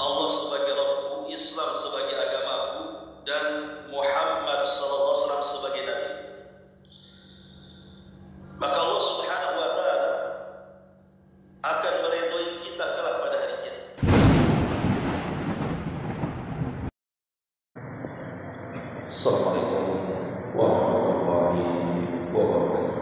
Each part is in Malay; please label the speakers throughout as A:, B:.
A: Allah sebagai Rabbku, Islam sebagai agamaku, dan Muhammad SAW sebagai Nabi. Maka Allah Subhanahu wa Ta'ala akan meridhoi kita kelak pada hari kiamat.
B: Assalamualaikum warahmatullahi wabarakatuh.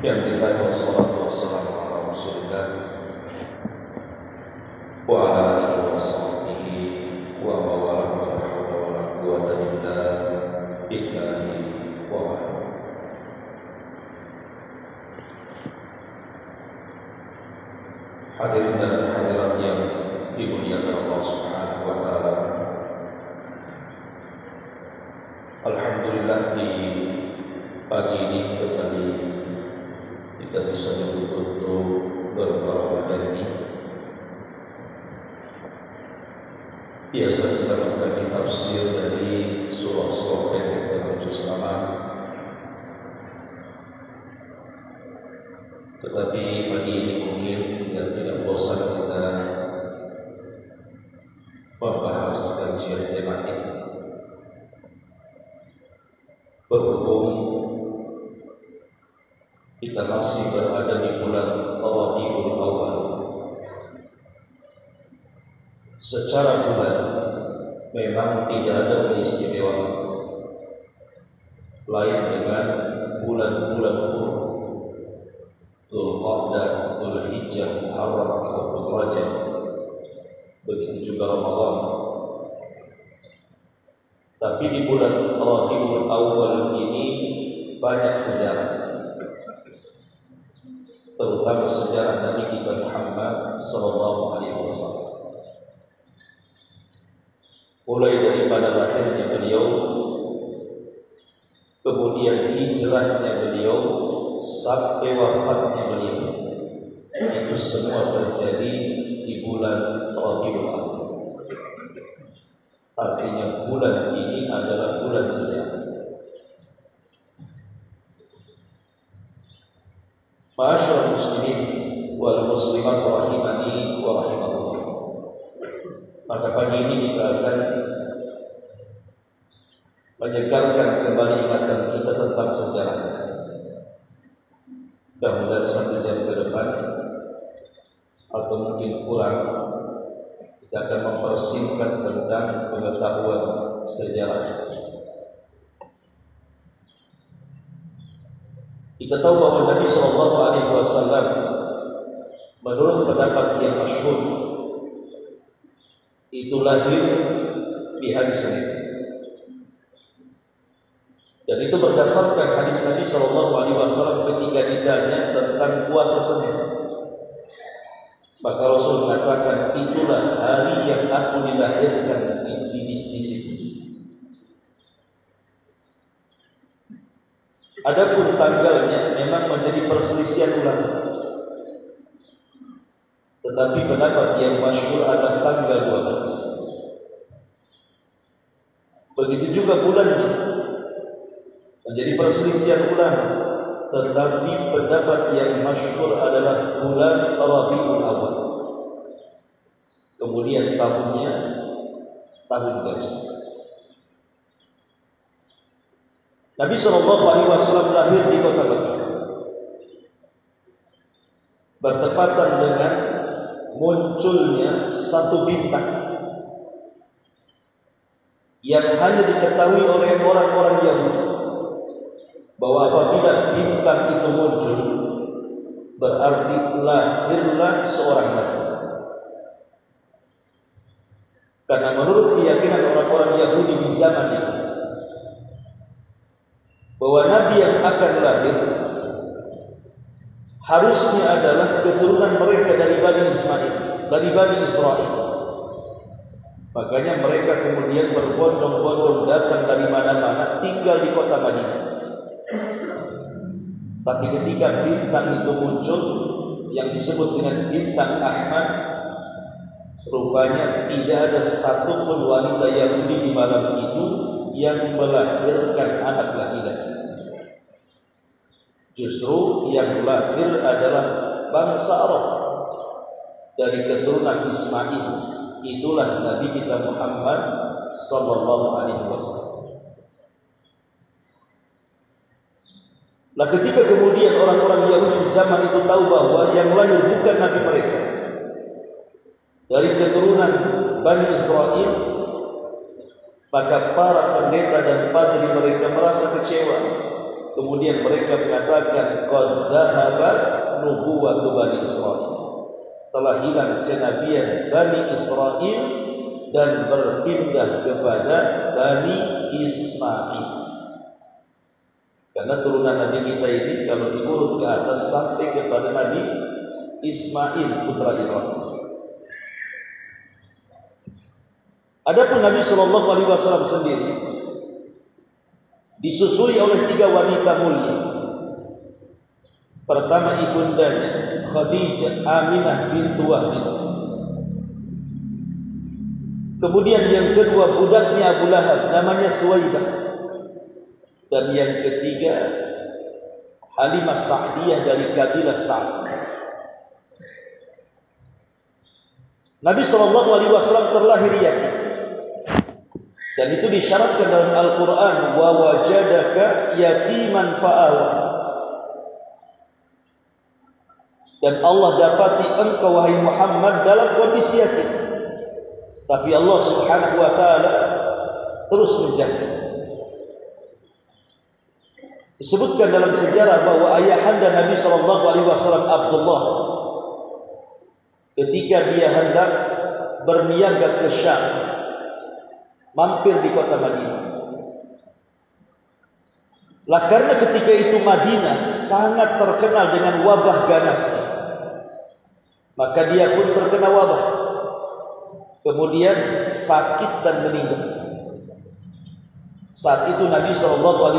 B: Alhamdulillah wassalatu wassalamu ala Rasulillah wa ala alihi wa sahbihi wa mawalah wa la hawla wa la quwwata illa billahi wa ba'd. Hadirin dan hadirat yang dimuliakan Allah Subhanahu wa Ta'ala, alhamdulillah di pagi ini kembali kita bisa duduk untuk bertawaf ilmi. Biasa kita mengkaji tafsir dari surah-surah pendek dalam juz lama, tetapi pagi ini mungkin biar tidak bosan kita membahas kajian tematik berhubung kita masih berada di bulan Rabiul Awal. Secara bulan memang tidak ada keistimewaan lain dengan bulan-bulan Huruf, Dzulqa'dah, Dzulhijjah, Muharram ataupun Rajab. Begitu juga Ramadan. Tapi di bulan Rabiul Awal ini banyak sejarah, terutama sejarah Nabi kita Muhammad sallallahu alaihi wasallam. Mulai daripada lahirnya beliau, kemudian hijrahnya beliau, sampai wafatnya beliau, itu semua terjadi di bulan Rabiul Awal. Artinya bulan ini adalah bulan sejarah. Ma'asyiral muslimin wal muslimat rahimani wa rahimakumullah. Maka pagi ini kita akan menyegarkan kembali ingatan kita tentang sejarahnya. Mudah-mudahan 1 jam ke depan atau mungkin kurang, kita akan mempersingkat tentang pengetahuan sejarah kita. Kita tahu bahwa Nabi SAW menurut pendapat yang masyhur itu lahir di hari Senin, dan itu berdasarkan hadis Nabi SAW ketika ditanya tentang puasa Senin. Maka Rasul mengatakan, itulah hari yang aku dilahirkan di situ. Adapun tanggalnya memang menjadi perselisihan ulama, tetapi pendapat yang masyhur adalah tanggal 12. Begitu juga bulannya menjadi perselisihan ulama, tetapi pendapat yang masyhur adalah bulan Rabiul Awal. Kemudian tahunnya tahun gajah. Nabi SAW lahir di kota Mekah, bertepatan dengan munculnya satu bintang yang hanya diketahui oleh orang-orang Yahudi, bahwa apabila bintang itu muncul berarti lahirlah seorang nabi. Karena menurut keyakinan orang-orang Yahudi di zaman itu, bahwa nabi yang akan lahir harusnya adalah keturunan mereka dari Bani Ismail, dari Bani Israel. Makanya mereka kemudian berbondong-bondong datang dari mana-mana tinggal di kota Madinah. Tapi ketika bintang itu muncul yang disebut dengan bintang Ahmad, rupanya tidak ada satupun wanita Yahudi di malam itu yang melahirkan anak laki-laki. Justru yang lahir adalah bangsa Arab dari keturunan Ismail. Itulah Nabi kita Muhammad sallallahu alaihi wasallam. Nah, ketika kemudian orang-orang Yahudi di zaman itu tahu bahwa yang lahir bukan Nabi mereka dari keturunan Bani Israel, maka para pendeta dan padri mereka merasa kecewa. Kemudian mereka mengatakan, qad dhahabat nubuwwatu Bani Israel. Telah hilang kenabian Bani Israel dan berpindah kepada Bani Ismail. Karena turunan Nabi kita ini kalau diurut ke atas sampai kepada Nabi Ismail putra Ibrahim. Adapun Nabi Shallallahu Alaihi Wasallam sendiri disusui oleh 3 wanita mulia. Pertama ibundanya Khadijah Aminah bintu Wahb. Kemudian yang kedua budaknya Abu Lahab namanya Suwaibah. Dan yang ketiga Halimah Sa'diyah dari kabilah Sa'd. Nabi Shallallahu Alaihi Wasallam terlahir yatim. Dan itu disyaratkan dalam Al-Quran, wa wajadaka yatiman fa'awa. Dan Allah dapati engkau wahai Muhammad dalam kondisi yatim, tapi Allah Subhanahu wa taala terus menjaga. Disebutkan dalam sejarah bahwa ayahanda Nabi sallallahu alaihi wasallam Abdullah, ketika dia hendak berniaga ke Syam, mampir di kota Madinah. Lah karena ketika itu Madinah sangat terkenal dengan wabah ganas, maka dia pun terkena wabah. Kemudian sakit dan meninggal. Saat itu Nabi SAW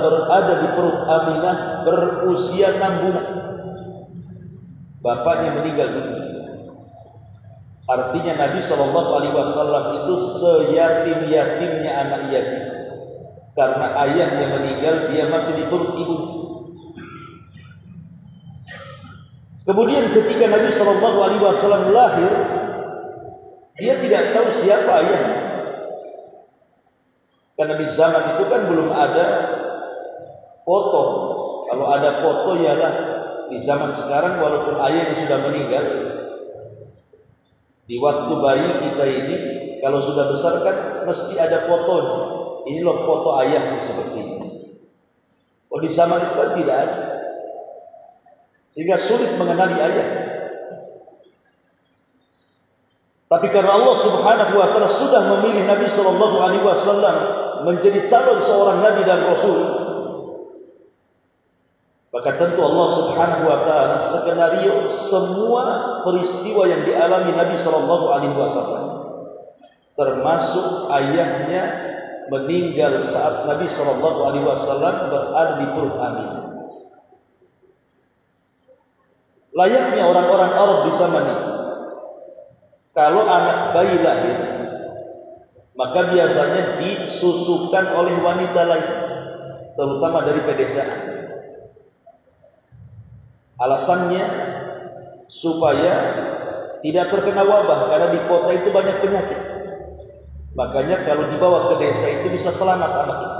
B: berada di perut Aminah berusia 6 bulan. Bapaknya meninggal dunia. Artinya Nabi SAW itu seyatim-yatimnya anak yatim. Karena ayahnya meninggal, dia masih di perut ibunya. Kemudian ketika Nabi SAW lahir, dia tidak tahu siapa ayahnya. Karena di zaman itu kan belum ada foto. Kalau ada foto ialah di zaman sekarang, walaupun ayahnya sudah meninggal, di waktu bayi kita ini kalau sudah besar kan mesti ada fotonya. Ini loh foto ayahmu seperti ini. Oh, di zaman itu kan tidak ada, sehingga sulit mengenali ayah. Tapi karena Allah Subhanahu wa taala sudah memilih Nabi sallallahu alaihi wasallam menjadi calon seorang nabi dan rasul, maka tentu Allah Subhanahu wa taala skenario semua peristiwa yang dialami Nabi sallallahu alaihi wasallam, termasuk ayahnya meninggal saat Nabi sallallahu alaihi wasallam berada di perut Aminah. Layaknya orang-orang Arab di zaman itu, kalau anak bayi lahir, maka biasanya disusukan oleh wanita lain, terutama dari pedesaan. Alasannya supaya tidak terkena wabah, karena di kota itu banyak penyakit. Makanya kalau dibawa ke desa itu bisa selamat anak itu.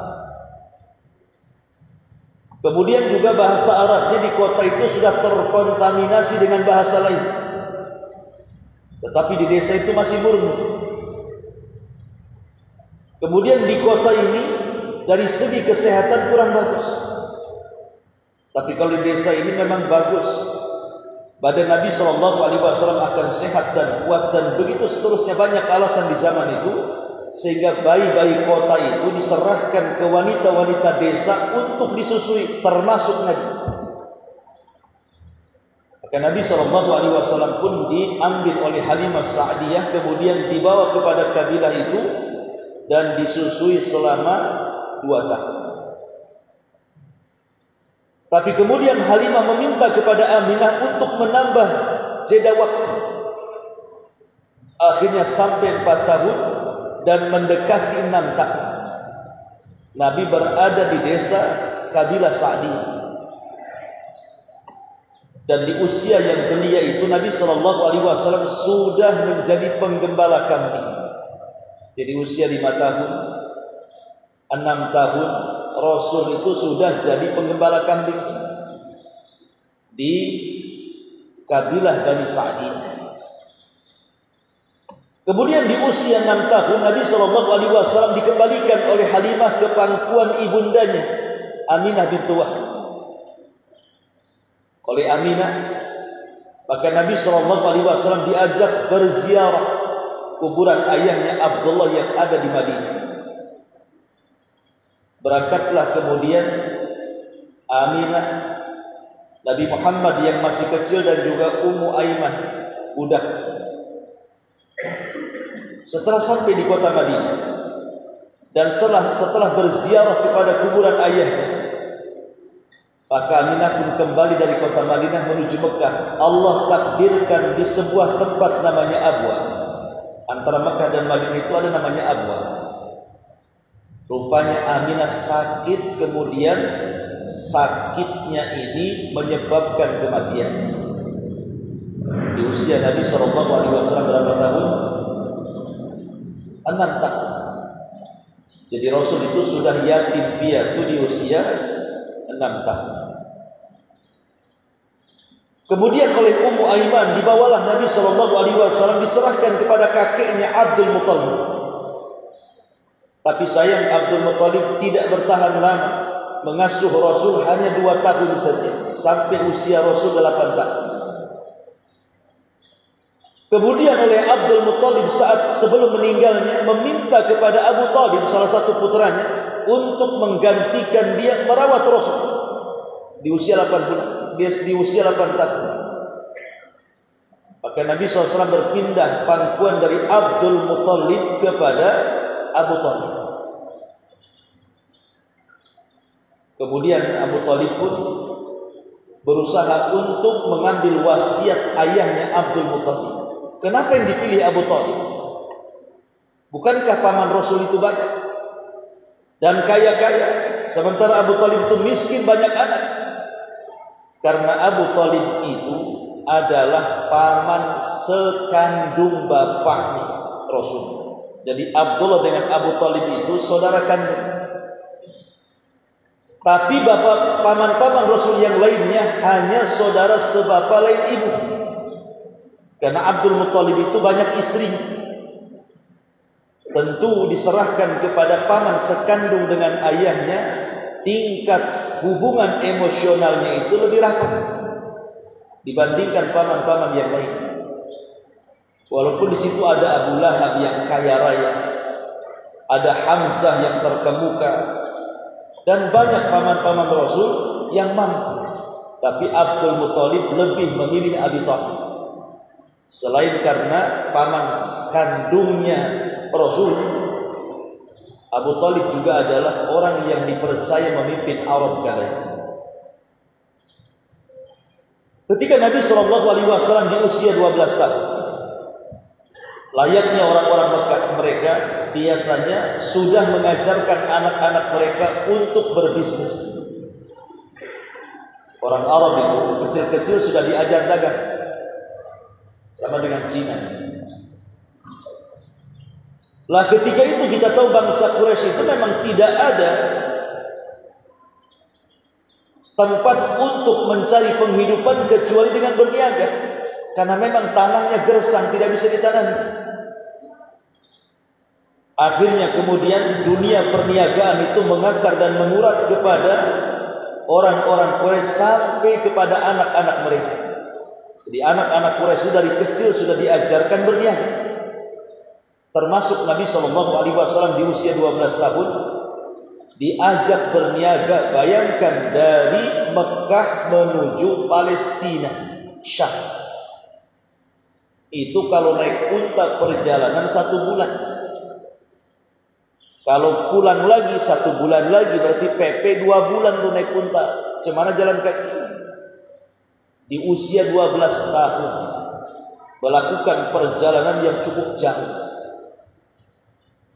B: Kemudian juga bahasa Arabnya di kota itu sudah terkontaminasi dengan bahasa lain, tetapi di desa itu masih murni. Kemudian di kota ini dari segi kesehatan kurang bagus, tapi kalau di desa ini memang bagus. Badan Nabi SAW akan sehat dan kuat, dan begitu seterusnya. Banyak alasan di zaman itu, sehingga bayi-bayi kota itu diserahkan ke wanita-wanita desa untuk disusui, termasuk Nabi. Maka Nabi SAW pun diambil oleh Halimah Sa'diyah, kemudian dibawa kepada kabilah itu dan disusui selama 2 tahun. Tapi kemudian Halimah meminta kepada Aminah untuk menambah jeda waktu. Akhirnya sampai 4 tahun dan mendekati 6 tahun Nabi berada di desa kabilah Sa'diyah. Dan di usia yang belia itu Nabi SAW sudah menjadi penggembala kambing. Jadi usia 5 tahun, 6 tahun, Rasul itu sudah jadi penggembala kambing di kabilah Bani Sa'diyah. Kemudian di usia 6 tahun Nabi SAW dikembalikan oleh Halimah ke pangkuan ibundanya Aminah binti Wahb. Oleh Aminah, maka Nabi SAW diajak berziarah kuburan ayahnya Abdullah yang ada di Madinah. Berangkatlah kemudian Aminah, Nabi Muhammad yang masih kecil dan juga Ummu Aiman budak. Setelah sampai di kota Madinah dan setelah berziarah kepada kuburan ayahnya, maka Aminah pun kembali dari kota Madinah menuju Mekah. Allah takdirkan di sebuah tempat namanya Abwa. Antara Mekah dan Madinah itu ada namanya Abwa. Rupanya Aminah sakit, kemudian sakitnya ini menyebabkan kematian. Di usia Nabi SAW berapa tahun? 6 tahun. Jadi Rasul itu sudah yatim piatu di usia 6 tahun. Kemudian oleh Ummu Aiman dibawalah Nabi SAW diserahkan kepada kakeknya Abdul Muttalib. Tapi sayang Abdul Muttalib tidak bertahan lama, mengasuh Rasul hanya 2 tahun saja, sampai usia Rasul 8 tahun. Kemudian oleh Abdul Muttalib saat sebelum meninggalnya meminta kepada Abu Talib, salah satu putranya, untuk menggantikan dia merawat Rasul di usia 8 bulan, di usia 8 tahun. Maka Nabi SAW berpindah pangkuan dari Abdul Muttalib kepada Abu Talib. Kemudian Abu Talib pun berusaha untuk mengambil wasiat ayahnya Abdul Muttalib. Kenapa yang dipilih Abu Talib? Bukankah paman Rasul itu banyak dan kaya-kaya, sementara Abu Talib itu miskin, banyak anak? Karena Abu Talib itu adalah paman sekandung bapaknya Rasul. Jadi Abdullah dengan Abu Talib itu saudara kandung. Tapi paman-paman Rasul yang lainnya hanya saudara sebapa lain ibu. Karena Abdul Muttalib itu banyak istrinya. Tentu diserahkan kepada paman sekandung dengan ayahnya, tingkat hubungan emosionalnya itu lebih rapat dibandingkan paman-paman yang lain. Walaupun di situ ada Abu Lahab yang kaya raya, ada Hamzah yang terkemuka, dan banyak paman-paman Rasul yang mampu. Tapi Abdul Muttalib lebih memilih Abi Thalib. Selain karena paman kandungnya Rasul, Abu Thalib juga adalah orang yang dipercaya memimpin Arab kala itu. Ketika Nabi SAW di usia 12 tahun, layaknya orang-orang Mekah, mereka biasanya sudah mengajarkan anak-anak mereka untuk berbisnis. Orang Arab itu kecil-kecil sudah diajar dagang, sama dengan Cina. Lah ketika itu kita tahu bangsa Quraisy itu memang tidak ada tempat untuk mencari penghidupan kecuali dengan berniaga, karena memang tanahnya gersang, tidak bisa ditanami. Akhirnya kemudian dunia perniagaan itu mengakar dan mengurat kepada orang-orang Quraisy sampai kepada anak-anak mereka. Jadi anak-anak Quraisy dari kecil sudah diajarkan berniaga. Termasuk Nabi SAW di usia 12 tahun diajak berniaga. Bayangkan dari Mekah menuju Palestina, Syam. Itu kalau naik unta perjalanan 1 bulan. Kalau pulang lagi 1 bulan lagi, berarti PP 2 bulan tuh naik unta. Cemana jalan kaki? Di usia 12 tahun melakukan perjalanan yang cukup jauh.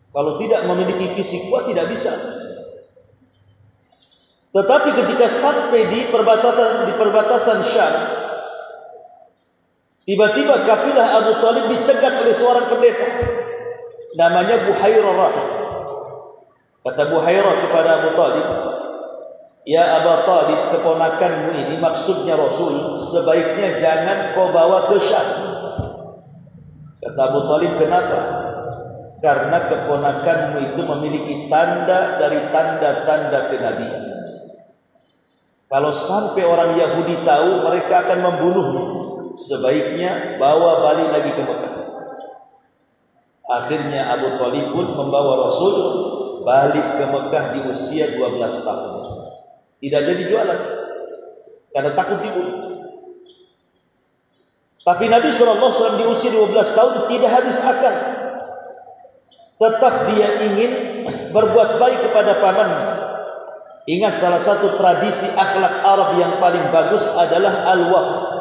B: Kalau tidak memiliki fisik kuat tidak bisa. Tetapi ketika sampai di perbatasan Syam, Tiba-tiba kafilah Abu Talib dicegat oleh seorang pendeta namanya Buhairah Rahim. Kata Buhairah kepada Abu Talib, "Ya Abu Talib, keponakanmu ini, maksudnya Rasul, sebaiknya jangan kau bawa ke Syam." Kata Abu Talib, "Kenapa?" "Karena keponakanmu itu memiliki tanda dari tanda-tanda kenabian. Kalau sampai orang Yahudi tahu, mereka akan membunuhnya. Sebaiknya bawa balik lagi ke Mekah." Akhirnya Abu Talib pun membawa Rasul balik ke Mekah di usia 12 tahun. Tidak jadi jualan karena takut dibunuh. Tapi Nabi SAW di usia 12 tahun tidak habis akal. Tetap dia ingin berbuat baik kepada pamannya. Ingat, salah satu tradisi akhlak Arab yang paling bagus adalah al-wafa.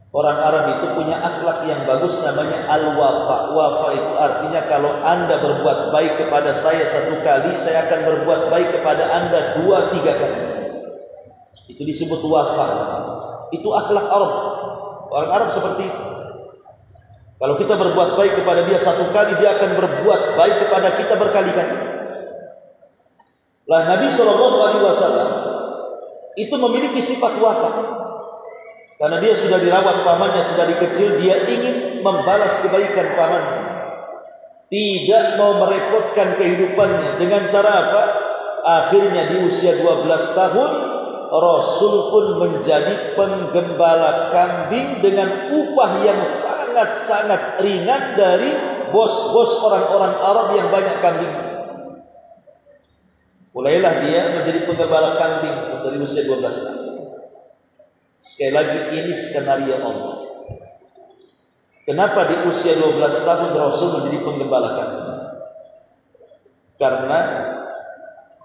B: Orang Arab itu punya akhlak yang bagus namanya al-wafa. Wafa itu artinya kalau Anda berbuat baik kepada saya 1 kali, saya akan berbuat baik kepada Anda 2-3 kali. Itu disebut wafa. Itu akhlak Arab. Orang Arab seperti itu. Kalau kita berbuat baik kepada dia 1 kali, dia akan berbuat baik kepada kita berkali-kali. Lah Nabi SAW itu memiliki sifat wafa. Karena dia sudah dirawat pamannya sedari kecil, dia ingin membalas kebaikan pamannya. Tidak mau merepotkan kehidupannya. Dengan cara apa? Akhirnya di usia 12 tahun, Rasul pun menjadi penggembala kambing dengan upah yang sangat-sangat ringan dari bos-bos orang-orang Arab yang banyak kambingnya. Mulailah dia menjadi penggembala kambing dari usia 12 tahun. Sekali lagi, ini skenario Allah. Kenapa di usia 12 tahun Rasul menjadi penggembala kambing? Karena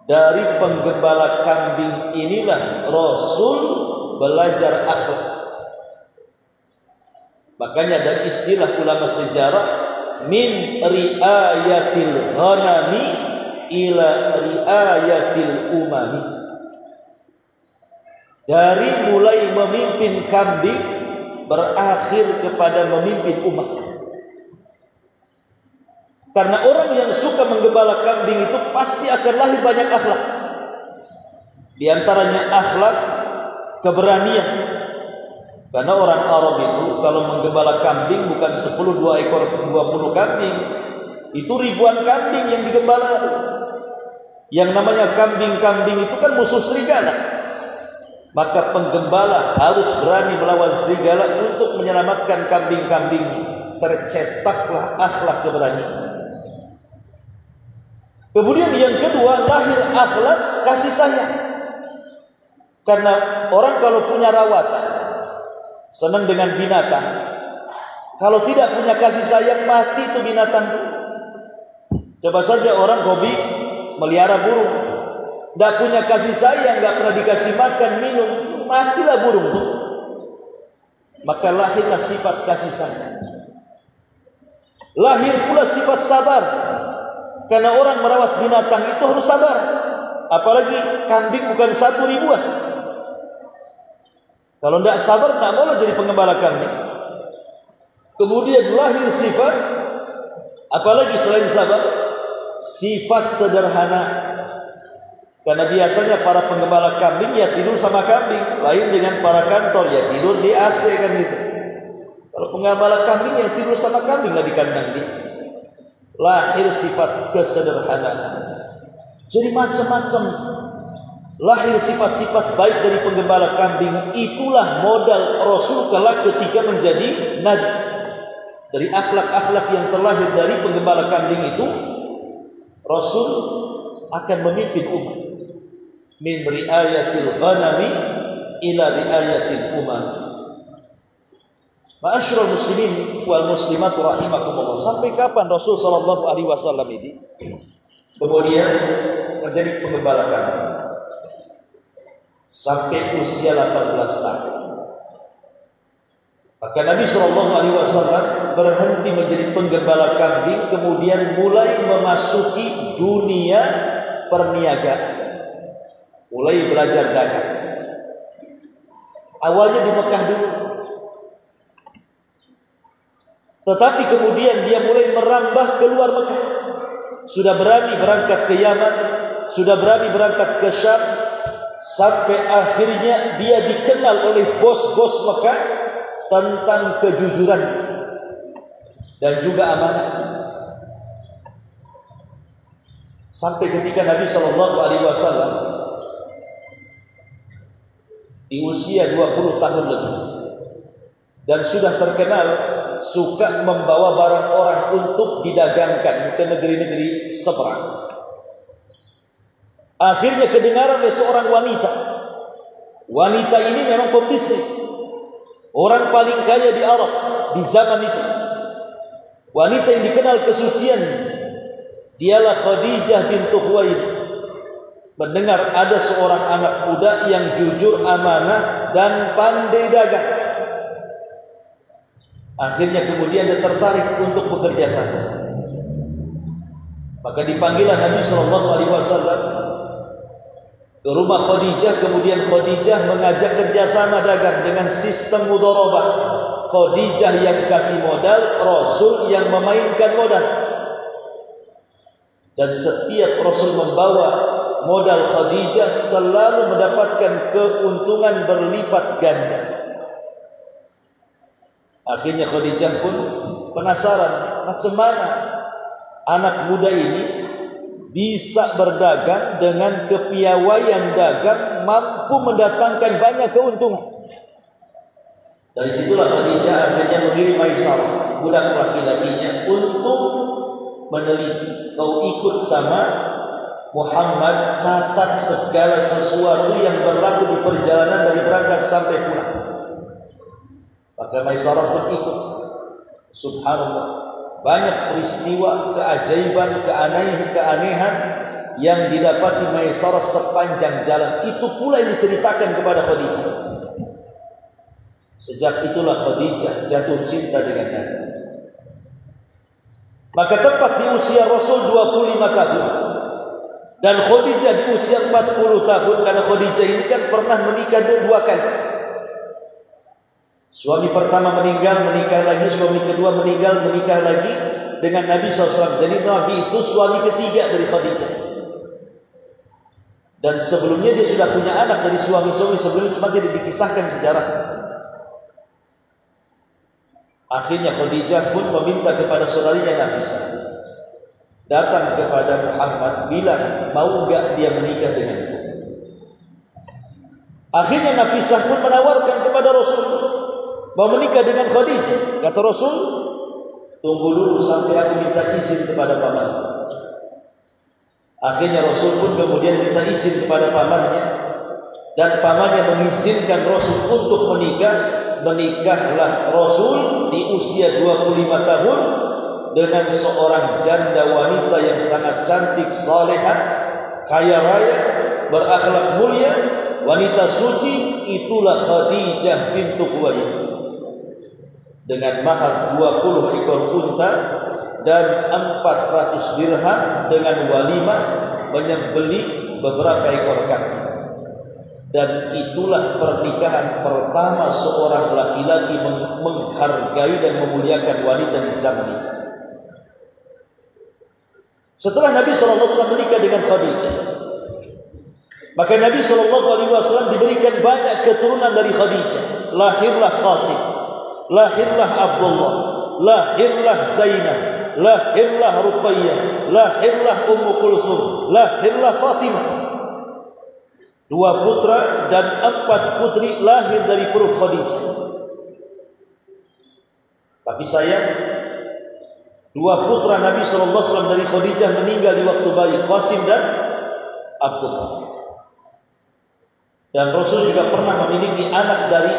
B: dari penggembala kambing inilah Rasul belajar akhlak. Makanya ada istilah ulama sejarah, min riayatil ghanami ila riayatil umami. Dari mulai memimpin kambing berakhir kepada memimpin umat. Karena orang yang suka menggembala kambing itu pasti akan lahir banyak akhlak. Di antaranya akhlak keberanian. Karena orang Arab itu kalau menggembala kambing bukan 10, 2 ekor, 20 kambing. Itu ribuan kambing yang digembala. Yang namanya kambing-kambing itu kan musuh serigala. Maka penggembala harus berani melawan serigala untuk menyelamatkan kambing-kambingnya. Tercetaklah akhlak keberanian. Kemudian yang kedua, lahir akhlak kasih sayang. Karena orang kalau punya rawatan, senang dengan binatang, kalau tidak punya kasih sayang, mati itu binatang. Coba saja orang hobi melihara burung, tidak punya kasih sayang, tidak pernah dikasih makan, minum, matilah burung. Maka lahirlah sifat kasih sayang. Lahir pula sifat sabar. Karena orang merawat binatang itu harus sabar. Apalagi kambing bukan 1 ribuan. Kalau tidak sabar, tidak boleh jadi penggembala kambing. Kemudian lahir sifat, apalagi selain sabar, sifat sederhana. Karena biasanya para penggembala kambing ya tidur sama kambing, lain dengan para kantor ya tidur di AC kan gitu. Kalau penggembala kambing ya tidur sama kambing lah di kandang dia. Lahir sifat kesederhanaan. Jadi macam-macam lahir sifat-sifat baik dari penggembala kambing. Itulah modal Rasul kelak ketika menjadi nabi. Dari akhlak-akhlak yang terlahir dari penggembala kambing itu, Rasul akan memimpin umat. Min riayatil ghanami ila riayatil umat. Ma'asyiral muslimin wal muslimat rahimakumullah. Sampai kapan Rasul sallallahu alaihi wasallam ini kemudian menjadi penggembala kambing? Sampai usia 18 tahun. Maka Nabi sallallahu alaihi wasallam berhenti menjadi penggembala kambing, kemudian mulai memasuki dunia perniagaan. Mulai belajar dagang. Awalnya di Mekah dulu. Tetapi kemudian dia mulai merambah keluar Mekah. Sudah berani berangkat ke Yaman, sudah berani berangkat ke Syam, sampai akhirnya dia dikenal oleh bos-bos Mekah tentang kejujuran dan juga amanah. Sampai ketika Nabi SAW di usia 20 tahun lebih dan sudah terkenal suka membawa barang orang untuk didagangkan ke negeri-negeri seberang. Akhirnya kedengaran oleh seorang wanita. Wanita ini memang pembisnis, orang paling kaya di Arab di zaman itu. Wanita yang dikenal kesuciannya, dialah Khadijah bintu Khuwailid. Mendengar ada seorang anak muda yang jujur, amanah dan pandai dagang. Akhirnya kemudian dia tertarik untuk bekerja sama. Maka dipanggillah Nabi SAW ke rumah Khadijah. Kemudian Khadijah mengajak kerjasama dagang dengan sistem mudharabah. Khadijah yang kasih modal, Rasul yang memainkan modal. Dan setiap Rasul membawa modal Khadijah selalu mendapatkan keuntungan berlipat ganda. Akhirnya Khadijah pun penasaran, macam mana anak muda ini bisa berdagang dengan kepiawaian dagang mampu mendatangkan banyak keuntungan. Dari situlah Khadijah akhirnya mengirim Maisarah, budak laki-lakinya, untuk meneliti. Kau ikut sama Muhammad, catat segala sesuatu yang berlaku di perjalanan dari berangkat sampai pulang. Maka Maisarah pun ikut. Subhanallah, banyak peristiwa, keajaiban, keanehan yang didapati Maisarah sepanjang jalan. Itu pula yang diceritakan kepada Khadijah. Sejak itulah Khadijah jatuh cinta dengan Nabi. Maka tepat di usia Rasul 25 tahun dan Khadijah di usia 40 tahun, karena Khadijah ini kan pernah menikah 2 kali. Suami pertama meninggal, menikah lagi. Suami kedua meninggal, menikah lagi dengan Nabi SAW. Jadi Nabi itu suami ketiga dari Khadijah. Dan sebelumnya dia sudah punya anak dari suami-suami sebelumnya, cuma tidak dikisahkan sejarah. Akhirnya Khadijah pun meminta kepada saudarinya Nafisah, datang kepada Muhammad, bilang mau enggak dia menikah denganku. Akhirnya Nafisah pun menawarkan kepada Rasul mau menikah dengan Khadijah. Kata Rasul, tunggu dulu sampai aku minta izin kepada paman. Akhirnya Rasul pun kemudian minta izin kepada pamannya, dan pamannya mengizinkan Rasul untuk menikah. Menikahlah Rasul di usia 25 tahun dengan seorang janda wanita yang sangat cantik, salehah, kaya raya, berakhlak mulia, wanita suci. Itulah Khadijah bintu Khuwailid. Dengan mahar 20 ekor unta dan 400 dirham, dengan walimah menyembelih beberapa ekor kambing. Dan itulah pernikahan pertama seorang laki-laki menghargai dan memuliakan wanita di zaman itu. Setelah Nabi SAW menikah dengan Khadijah, maka Nabi SAW diberikan banyak keturunan dari Khadijah. Lahirlah Qasim, lahirlah Abdullah, lahirlah Zainab, lahirlah Ruqayyah, lahirlah Ummu Kulthum, lahirlah Fatimah. 2 putra dan 4 putri lahir dari perut Khadijah. Tapi sayang, 2 putra Nabi SAW dari Khadijah meninggal di waktu bayi, Qasim dan Abdullah. Dan Rasul juga pernah memiliki anak dari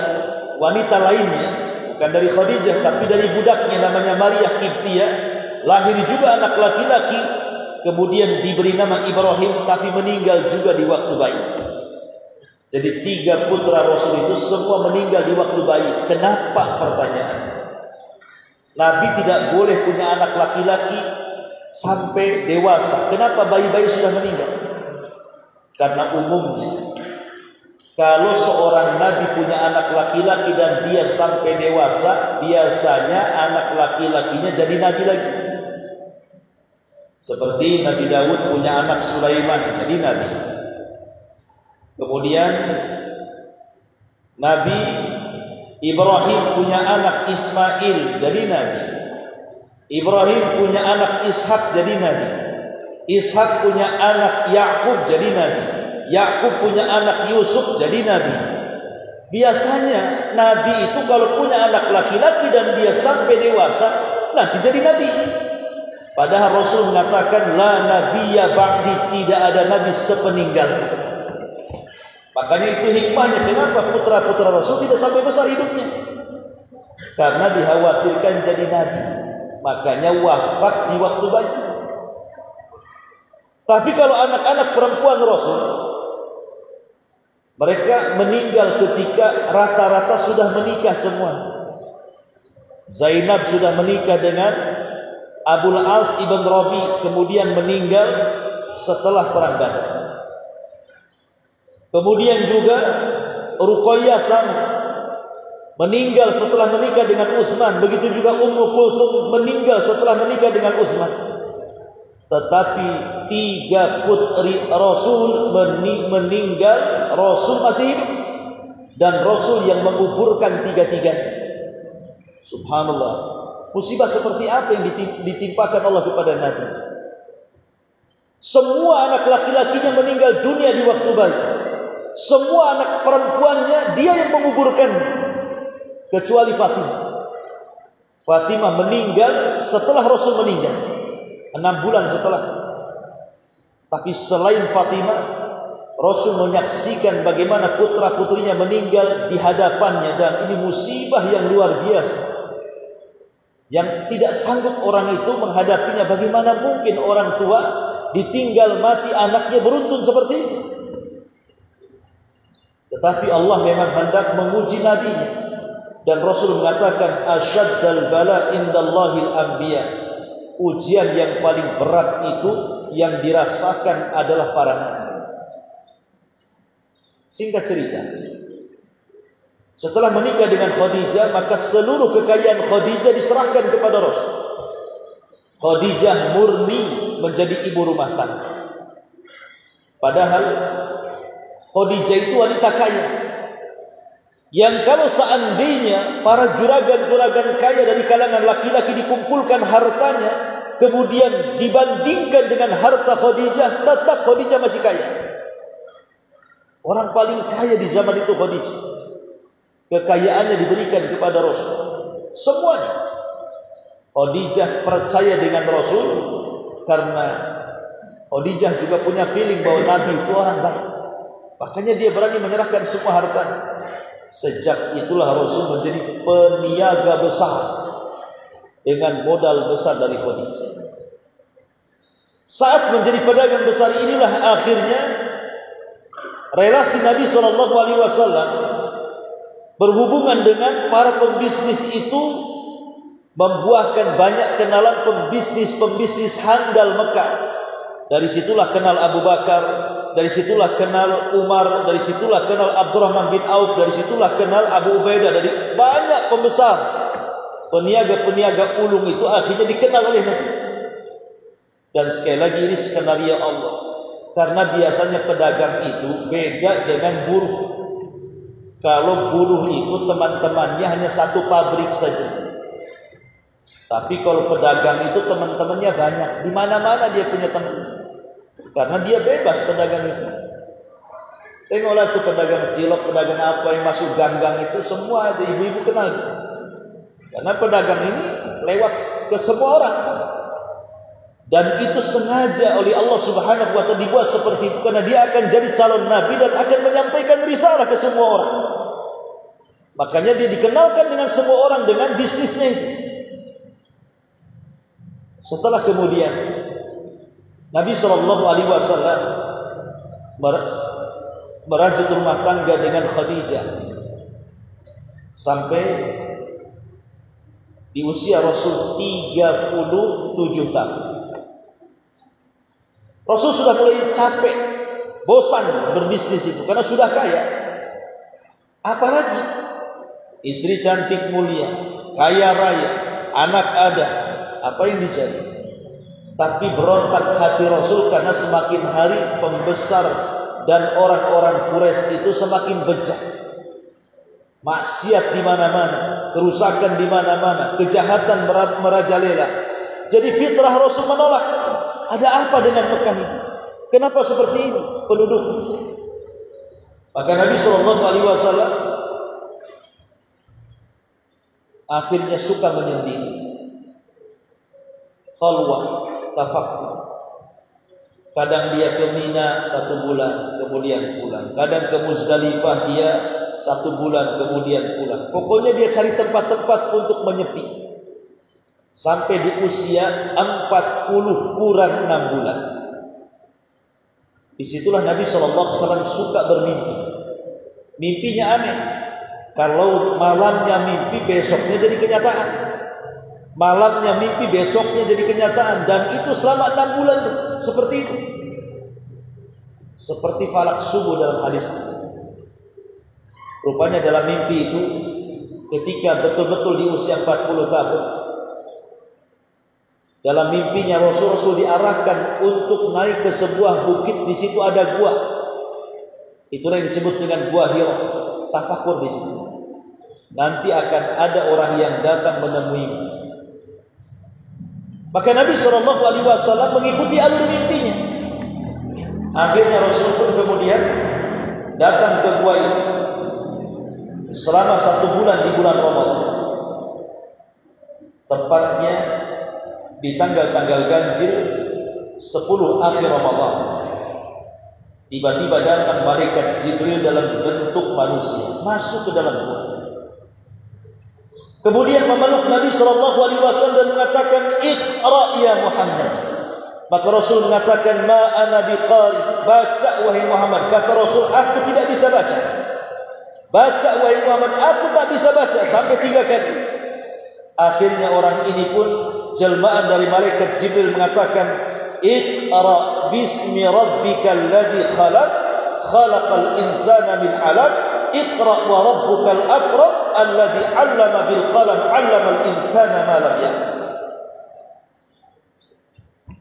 B: wanita lainnya, bukan dari Khadijah tapi dari budaknya namanya Maria Qibtiyah. Lahir juga anak laki-laki, kemudian diberi nama Ibrahim, tapi meninggal juga di waktu bayi. Jadi 3 putra Rasul itu semua meninggal di waktu bayi. Kenapa? Pertanyaan. Nabi tidak boleh punya anak laki-laki sampai dewasa. Kenapa bayi-bayi sudah meninggal? Karena umumnya Kalau seorang nabi punya anak laki-laki dan dia sampai dewasa, biasanya anak laki-lakinya jadi nabi lagi. Seperti Nabi Daud punya anak Sulaiman jadi nabi. Kemudian Nabi Ibrahim punya anak Ismail jadi nabi. Ibrahim punya anak Ishak jadi nabi. Ishak punya anak Yakub jadi nabi. Yakub punya anak Yusuf jadi nabi. Biasanya nabi itu kalau punya anak laki-laki dan dia sampai dewasa nanti jadi nabi. Padahal Rasul mengatakan la nabiyya ba'di, tidak ada nabi sepeninggal. Makanya itu hikmahnya kenapa putra-putra Rasul tidak sampai besar hidupnya. Karena dikhawatirkan jadi nabi. Makanya wafat di waktu bayi. Tapi kalau anak-anak perempuan Rasul, mereka meninggal ketika rata-rata sudah menikah semua. Zainab sudah menikah dengan Abul As ibn Rabi, kemudian meninggal setelah perang Badar. Kemudian juga Ruqayyah sama, meninggal setelah menikah dengan Utsman. Begitu juga Ummu Kulthum meninggal setelah menikah dengan Utsman. Tetapi 3 putri Rasul meninggal, Rasul masih hidup, dan Rasul yang menguburkan 3-tiganya. Subhanallah, musibah seperti apa yang ditimpakan Allah kepada Nabi. Semua anak laki-lakinya meninggal dunia di waktu bayi. Semua anak perempuannya dia yang menguburkan, kecuali Fatimah. Fatimah meninggal setelah Rasul meninggal, 6 bulan setelah. Tapi selain Fatimah, Rasul menyaksikan bagaimana putra-putrinya meninggal di hadapannya, dan ini musibah yang luar biasa yang tidak sanggup orang itu menghadapinya. Bagaimana mungkin orang tua ditinggal mati anaknya beruntun seperti itu? Tetapi Allah memang hendak menguji nabinya, dan Rasul mengatakan asyaddal bala indallahil anbiya. Ujian yang paling berat itu yang dirasakan adalah para nabi. Singkat cerita, setelah menikah dengan Khadijah, maka seluruh kekayaan Khadijah diserahkan kepada Rasul. Khadijah murni menjadi ibu rumah tangga. Padahal Khadijah itu wanita kaya, yang kalau seandainya para juragan-juragan kaya dari kalangan laki-laki dikumpulkan hartanya, kemudian dibandingkan dengan harta Khadijah, tetap Khadijah masih kaya. Orang paling kaya di zaman itu Khadijah. Kekayaannya diberikan kepada Rasul, semuanya. Khadijah percaya dengan Rasul karena Khadijah juga punya feeling bahwa Nabi itu orang baik. Makanya dia berani menyerahkan semua hartanya. Sejak itulah Rasul menjadi peniaga besar dengan modal besar dari Khadijah. Saat menjadi pedagang besar inilah akhirnya relasi Nabi SAW berhubungan dengan para pembisnis itu membuahkan banyak kenalan pembisnis handal Mekah. Dari situlah kenal Abu Bakar, dari situlah kenal Umar, dari situlah kenal Abdurrahman bin Auf, dari situlah kenal Abu Ubaidah. Dari banyak pembesar, peniaga-peniaga ulung itu akhirnya dikenal oleh Nabi. Dan sekali lagi ini skenario Allah, karena biasanya pedagang itu beda dengan buruh. Kalau buruh itu teman-temannya hanya satu pabrik saja. Tapi kalau pedagang itu teman-temannya banyak, di mana-mana dia punya teman. Karena dia bebas pedagang itu. Tengoklah itu pedagang cilok, pedagang apa yang masuk gang-gang itu, semua ada ibu-ibu kenal. Karena pedagang ini lewat ke semua orang. Dan itu sengaja oleh Allah Subhanahu wa ta'ala dibuat seperti itu, karena dia akan jadi calon nabi dan akan menyampaikan risalah ke semua orang. Makanya dia dikenalkan dengan semua orang dengan bisnisnya itu. Setelah kemudian Nabi SAW merajut rumah tangga dengan Khadijah sampai di usia Rasul 37 tahun. Rasul sudah mulai capek, bosan berbisnis itu karena sudah kaya. Apalagi istri cantik mulia, kaya raya, anak ada, apa yang dicari? Tapi berontak hati Rasul karena semakin hari pembesar dan orang-orang Quraisy itu semakin bejat. Maksiat di mana-mana, kerusakan di mana-mana, kejahatan merajalela. Jadi fitrah Rasul menolak. Ada apa dengan Mekah ini? Kenapa seperti ini penduduk? Maka Nabi SAW akhirnya suka menyendiri, khalwah, tafakkur. Kadang dia ke Mina 1 bulan kemudian pulang, kadang ke Muzdalifah dia 1 bulan kemudian pulang. Pokoknya dia cari tempat-tempat untuk menyepi. Sampai di usia 40 kurang 6 bulan. Disitulah Nabi SAW suka bermimpi. Mimpinya aneh. Kalau malamnya mimpi, besoknya jadi kenyataan. Malamnya mimpi, besoknya jadi kenyataan. Dan itu selama 6 bulan seperti itu. Seperti falak subuh dalam hadis. Rupanya dalam mimpi itu, ketika betul-betul di usia 40 tahun, dalam mimpinya Rasul diarahkan untuk naik ke sebuah bukit. Di situ ada gua. Itulah yang disebut dengan gua Hira. Tafakur di situ. Nanti akan ada orang yang datang menemuimu. Maka Nabi SAW mengikuti alur mimpinya. Akhirnya Rasul pun kemudian datang ke gua itu selama 1 bulan di bulan Ramadan. Tepatnya di tanggal-tanggal ganjil 10 akhir Ramadan. Tiba-tiba datang malaikat Jibril dalam bentuk manusia masuk ke dalam gua. Kemudian memeluk Nabi SAW dan mengatakan, "Iqra ya Muhammad." Maka Rasul mengatakan, "Ma ana biqari." Baca wahai Muhammad. Kata Rasul, "Aku tidak bisa baca." Baca wahai Muhammad, "Aku tak bisa baca." Sampai 3 kali. Akhirnya orang ini pun jelmaan dari malaikat Jibril mengatakan, "Iqra bismi rabbikal ladzi khalaq, khalaqal insana min 'alaq, iqra wa rabbukal akram alladzi 'allama bil qalam 'allamal insana ma lam ya'lam."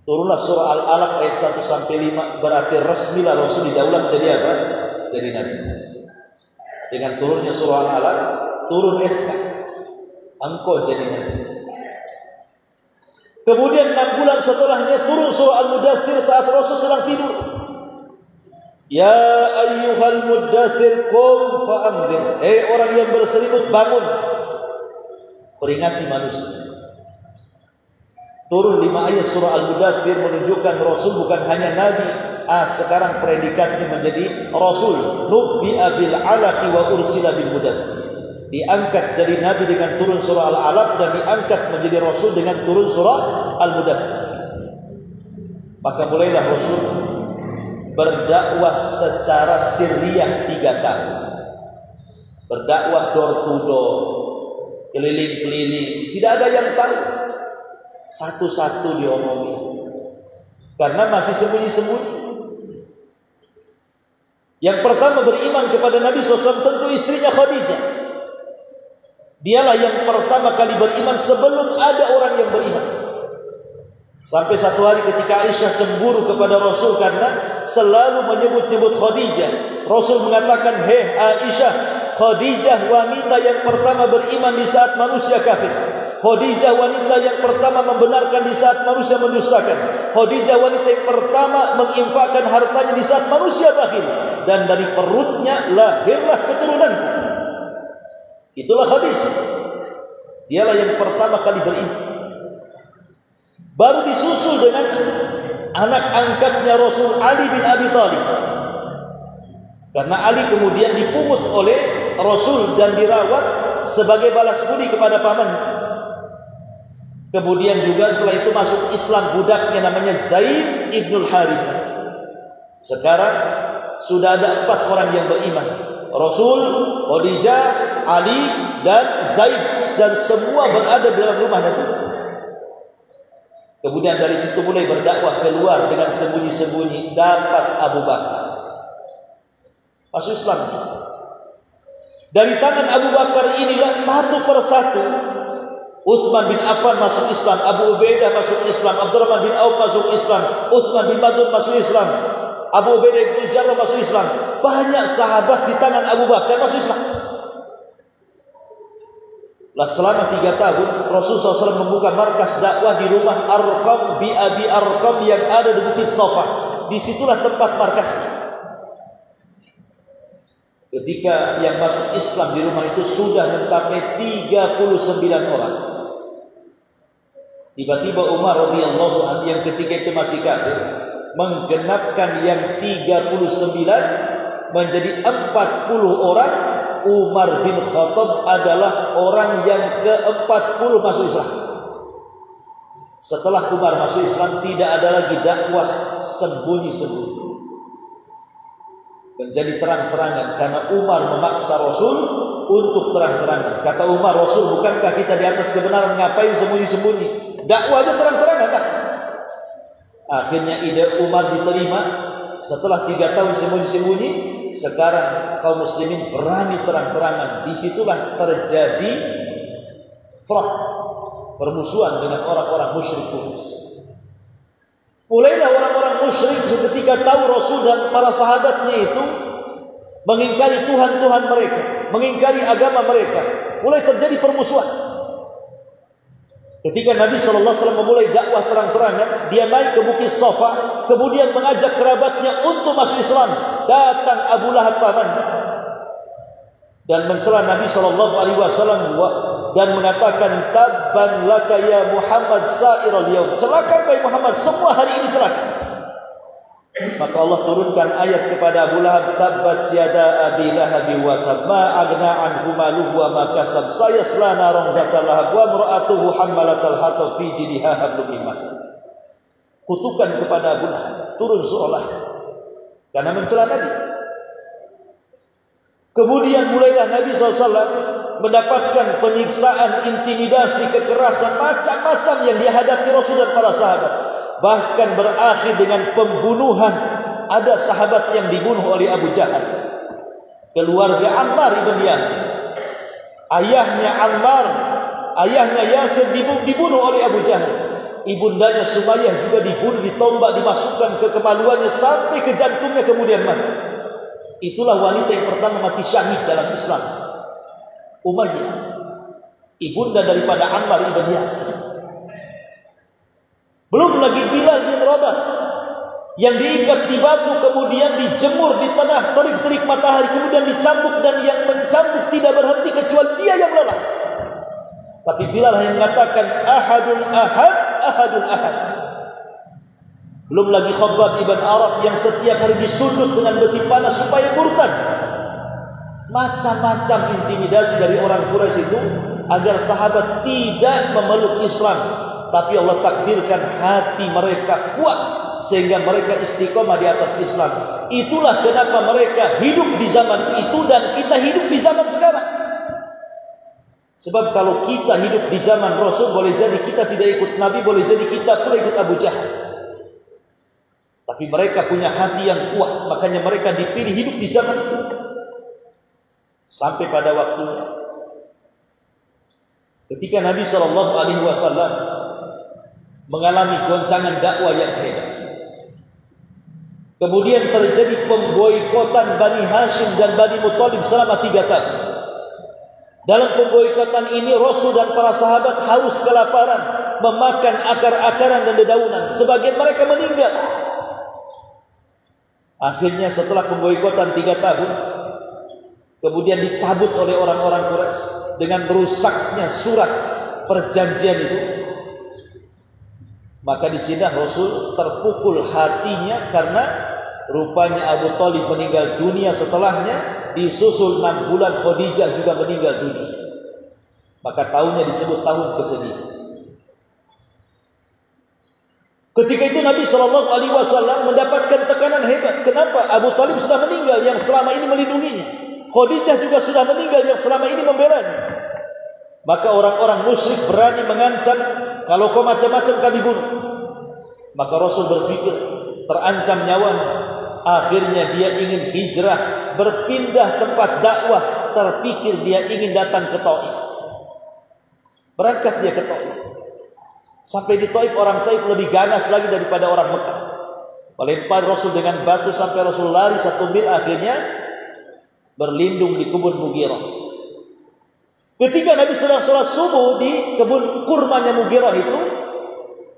B: Turunlah surah Al-Alaq ayat 1 sampai 5, berarti resmilah Rasul didaulat jadi apa? Jadi nabi. Dengan turunnya surah Al-Alaq, turun SK. Engkau jadi nabi. Kemudian 6 bulan setelahnya turun surah Al-Mudaththir saat Rasul sedang tidur. Ya ayyuhal mudaththir qum fa'anzir. Hei orang yang berselimut, bangun. Peringati manusia. Turun 5 ayat surah Al-Mudaththir menunjukkan Rasul bukan hanya nabi. Sekarang predikatnya menjadi Rasul. Nubbi'a bil 'alaqi wa ursila bil mudaththir. Diangkat jadi nabi dengan turun surah Al-Alaq dan diangkat menjadi Rasul dengan turun surah Al-Mudaththir. Maka mulailah Rasul berdakwah secara sirriyah 3 tahun. Berdakwah door to door, keliling-keliling, tidak ada yang tahu. Satu-satu diomongin. Karena masih sembunyi-sembunyi. Yang pertama beriman kepada Nabi SAW tentu istrinya Khadijah. Dialah yang pertama kali beriman sebelum ada orang yang beriman. Sampai satu hari ketika Aisyah cemburu kepada Rasul karena selalu menyebut-nyebut Khadijah. Rasul mengatakan, "Hei Aisyah, Khadijah wanita yang pertama beriman di saat manusia kafir. Khadijah wanita yang pertama membenarkan di saat manusia mendustakan. Khadijah wanita yang pertama menginfakkan hartanya di saat manusia bakhil. Dan dari perutnya lahirlah keturunanku." Itulah Khadijah. Dialah yang pertama kali beriman. Baru disusul dengan anak angkatnya Rasul, Ali bin Abi Thalib. Karena Ali kemudian dipungut oleh Rasul dan dirawat sebagai balas budi kepada pamannya. Kemudian juga setelah itu masuk Islam budaknya namanya Zaid ibnul Harithah. Sekarang sudah ada 4 orang yang beriman. Rasul, Khadijah, Ali, dan Zaid. Dan semua berada dalam rumah Nabi. Kemudian dari situ mulai berdakwah keluar dengan sembunyi-sembunyi. Dapat Abu Bakar. Masuk Islam. Dari tangan Abu Bakar inilah satu persatu Utsman bin Affan masuk Islam, Abu Ubaidah masuk Islam, Abdurrahman bin Auf masuk Islam, Utsman bin Maz'un masuk Islam, Abu Ubaidah bin Jarrah masuk Islam. Banyak sahabat di tangan Abu Bakar masuk Islam. Lah selama 3 tahun Rasulullah SAW membuka markas dakwah di rumah Arqam bi Abi Arqam yang ada di Bukit Safa. Disitulah tempat markasnya. Ketika yang masuk Islam di rumah itu sudah mencapai 39 orang. Tiba-tiba Umar radhiyallahu anhu yang ketika itu masih kafir menggenapkan yang 39 menjadi 40 orang. Umar bin Khattab adalah orang yang ke-40 masuk Islam. Setelah Umar masuk Islam tidak ada lagi dakwah sembunyi-sembunyi, menjadi terang-terangan, karena Umar memaksa Rasul untuk terang-terangan. Kata Umar, Rasul, bukankah kita di atas kebenaran, ngapain sembunyi-sembunyi? Dakwah aja terang-terangan kan? Akhirnya ide Umar diterima. Setelah 3 tahun sembunyi-sembunyi, sekarang kaum muslimin berani terang-terangan. Disitulah terjadi permusuhan dengan orang-orang musyrik Quraisy. Mulailah orang-orang musyrik ketika tahu Rasul dan para sahabatnya itu mengingkari Tuhan-Tuhan mereka, mengingkari agama mereka. Mulai terjadi permusuhan. Ketika Nabi SAW memulai dakwah terang-terangan, dia naik ke Bukit Safa, kemudian mengajak kerabatnya untuk masuk Islam. Datang Abu Lahab pamannya dan mencela Nabi SAW dan mengatakan, tabban laka ya Muhammad sa'iral yaum. Celaka kai Muhammad, semua hari ini celaka. Maka Allah turunkan ayat kepada Abu Lahab, tabbat yada abi lahabi wa tab, ma agna anhu maluhu wa ma kasab, sayasla naran dzata lahab wa imra'atuhu hammalatal hatab fi jidha hablum min masad. Kutukan kepada Abu Lahab turun surah karena mencela Nabi. Kemudian mulailah Nabi SAW mendapatkan penyiksaan, intimidasi, kekerasan, macam-macam yang dihadapi Rasul dan para sahabat. Bahkan berakhir dengan pembunuhan. Ada sahabat yang dibunuh oleh Abu Jahal, keluarga Ammar ibn Yasir. Ayahnya Ammar, ayahnya Yasir dibunuh oleh Abu Jahal. Ibundanya Sumayyah juga dibunuh, ditombak, dimasukkan ke kemaluannya sampai ke jantungnya, kemudian mati. Itulah wanita yang pertama mati syahid dalam Islam, Umayyah, ibunda daripada Ammar ibn Yasir. Belum lagi Bilal bin Rabah yang diikat di batu, kemudian dijemur di tanah terik-terik matahari, kemudian dicambuk, dan yang mencambuk tidak berhenti kecuali dia yang lelah. Tapi Bilal yang mengatakan ahadun ahad, ahadun ahad. Belum lagi Khabbab ibn Arat yang setiap hari disundut dengan besi panas supaya murtad. Macam-macam intimidasi dari orang Quraisy itu agar sahabat tidak memeluk Islam. Tapi Allah takdirkan hati mereka kuat sehingga mereka istiqomah di atas Islam. Itulah kenapa mereka hidup di zaman itu dan kita hidup di zaman sekarang. Sebab kalau kita hidup di zaman Rasul, boleh jadi kita tidak ikut Nabi, boleh jadi kita pula ikut Abu Jahal. Tapi mereka punya hati yang kuat, makanya mereka dipilih hidup di zaman itu. Sampai pada waktunya ketika Nabi SAW mengalami goncangan dakwah yang hebat. Kemudian terjadi pemboikotan Bani Hashim dan Bani Muttalib selama 3 tahun. Dalam pemboikotan ini Rasul dan para sahabat haus kelaparan, memakan akar-akaran dan dedaunan. Sebagian mereka meninggal. Akhirnya setelah pemboikotan 3 tahun, kemudian dicabut oleh orang-orang Quraisy dengan rusaknya surat perjanjian itu. Maka di sini Rasul terpukul hatinya karena rupanya Abu Thalib meninggal dunia setelahnya, disusul 6 bulan Khadijah juga meninggal dunia. Maka tahunnya disebut tahun kesedihan. Ketika itu Nabi SAW mendapatkan tekanan hebat. Kenapa? Abu Thalib sudah meninggal yang selama ini melindunginya. Khadijah juga sudah meninggal yang selama ini membelanya. Maka orang-orang musyrik berani mengancam, kalau kau macam-macam kami bunuh. Maka Rasul berpikir terancam nyawanya. Akhirnya dia ingin hijrah, berpindah tempat dakwah terpikir dia ingin datang ke Taif. Berangkat dia ke Taif. Sampai di Taif, orang Taif lebih ganas lagi daripada orang Mekah. Melempar Rasul dengan batu sampai Rasul lari 1 mil, akhirnya berlindung di kebun Mughirah. Ketika Nabi sedang sholat subuh di kebun kurmanya Mughirah itu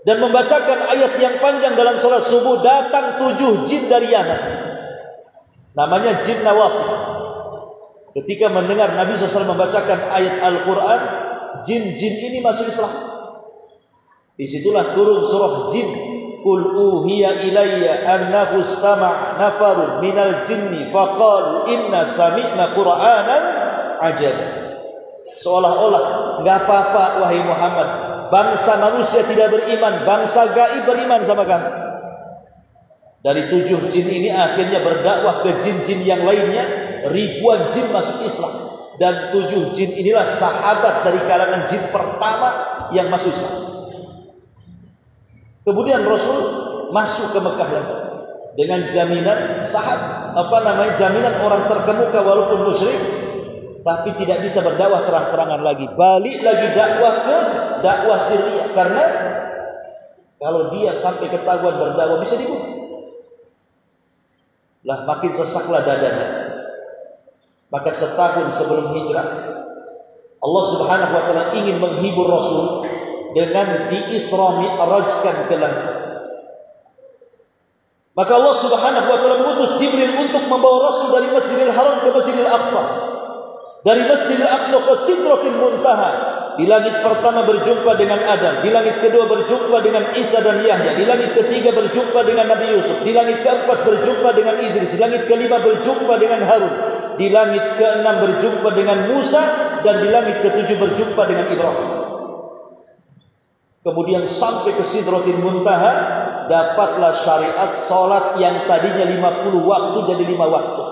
B: dan membacakan ayat yang panjang dalam sholat subuh, datang 7 jin dari Yaman. Namanya jin Nawasib. Ketika mendengar Nabi SAW membacakan ayat Al-Quran, jin-jin ini masuk Islam. Disitulah turun surah jin. Qul uhiya ilayya annahu istama'a nafarun minal jinni faqalu inna sami'na qur'anan ajab. Seolah-olah enggak apa-apa wahai Muhammad, bangsa manusia tidak beriman, bangsa gaib beriman sama kamu. Dari 7 jin ini akhirnya berdakwah ke jin-jin yang lainnya, ribuan jin masuk Islam. Dan 7 jin inilah sahabat dari kalangan jin pertama yang masuk Islam. Kemudian Rasul masuk ke Mekah lagi dengan jaminan jaminan orang terkemuka walaupun musyrik, tapi tidak bisa berdakwah terang-terangan lagi. Balik lagi dakwah ke dakwah Syria, karena kalau dia sampai ketahuan berdakwah bisa dibunuh. Lah makin sesaklah dadanya. Maka setahun sebelum hijrah, Allah Subhanahu wa taala ingin menghibur Rasul dengan di-Isra Mi'rajkan ke langit. Maka Allah Subhanahu wa taala mengutus Jibril untuk membawa Rasul dari Masjidil Haram ke Masjidil Aqsa. Dari Masjidil Aqsa ke Sidratil Muntaha. Di langit pertama berjumpa dengan Adam, di langit kedua berjumpa dengan Isa dan Yahya, di langit ketiga berjumpa dengan Nabi Yusuf, di langit keempat berjumpa dengan Idris, di langit kelima berjumpa dengan Harun, di langit keenam berjumpa dengan Musa, dan di langit ketujuh berjumpa dengan Ibrahim. Kemudian sampai ke Sidratil Muntaha, dapatlah syariat salat yang tadinya 50 waktu jadi 5 waktu.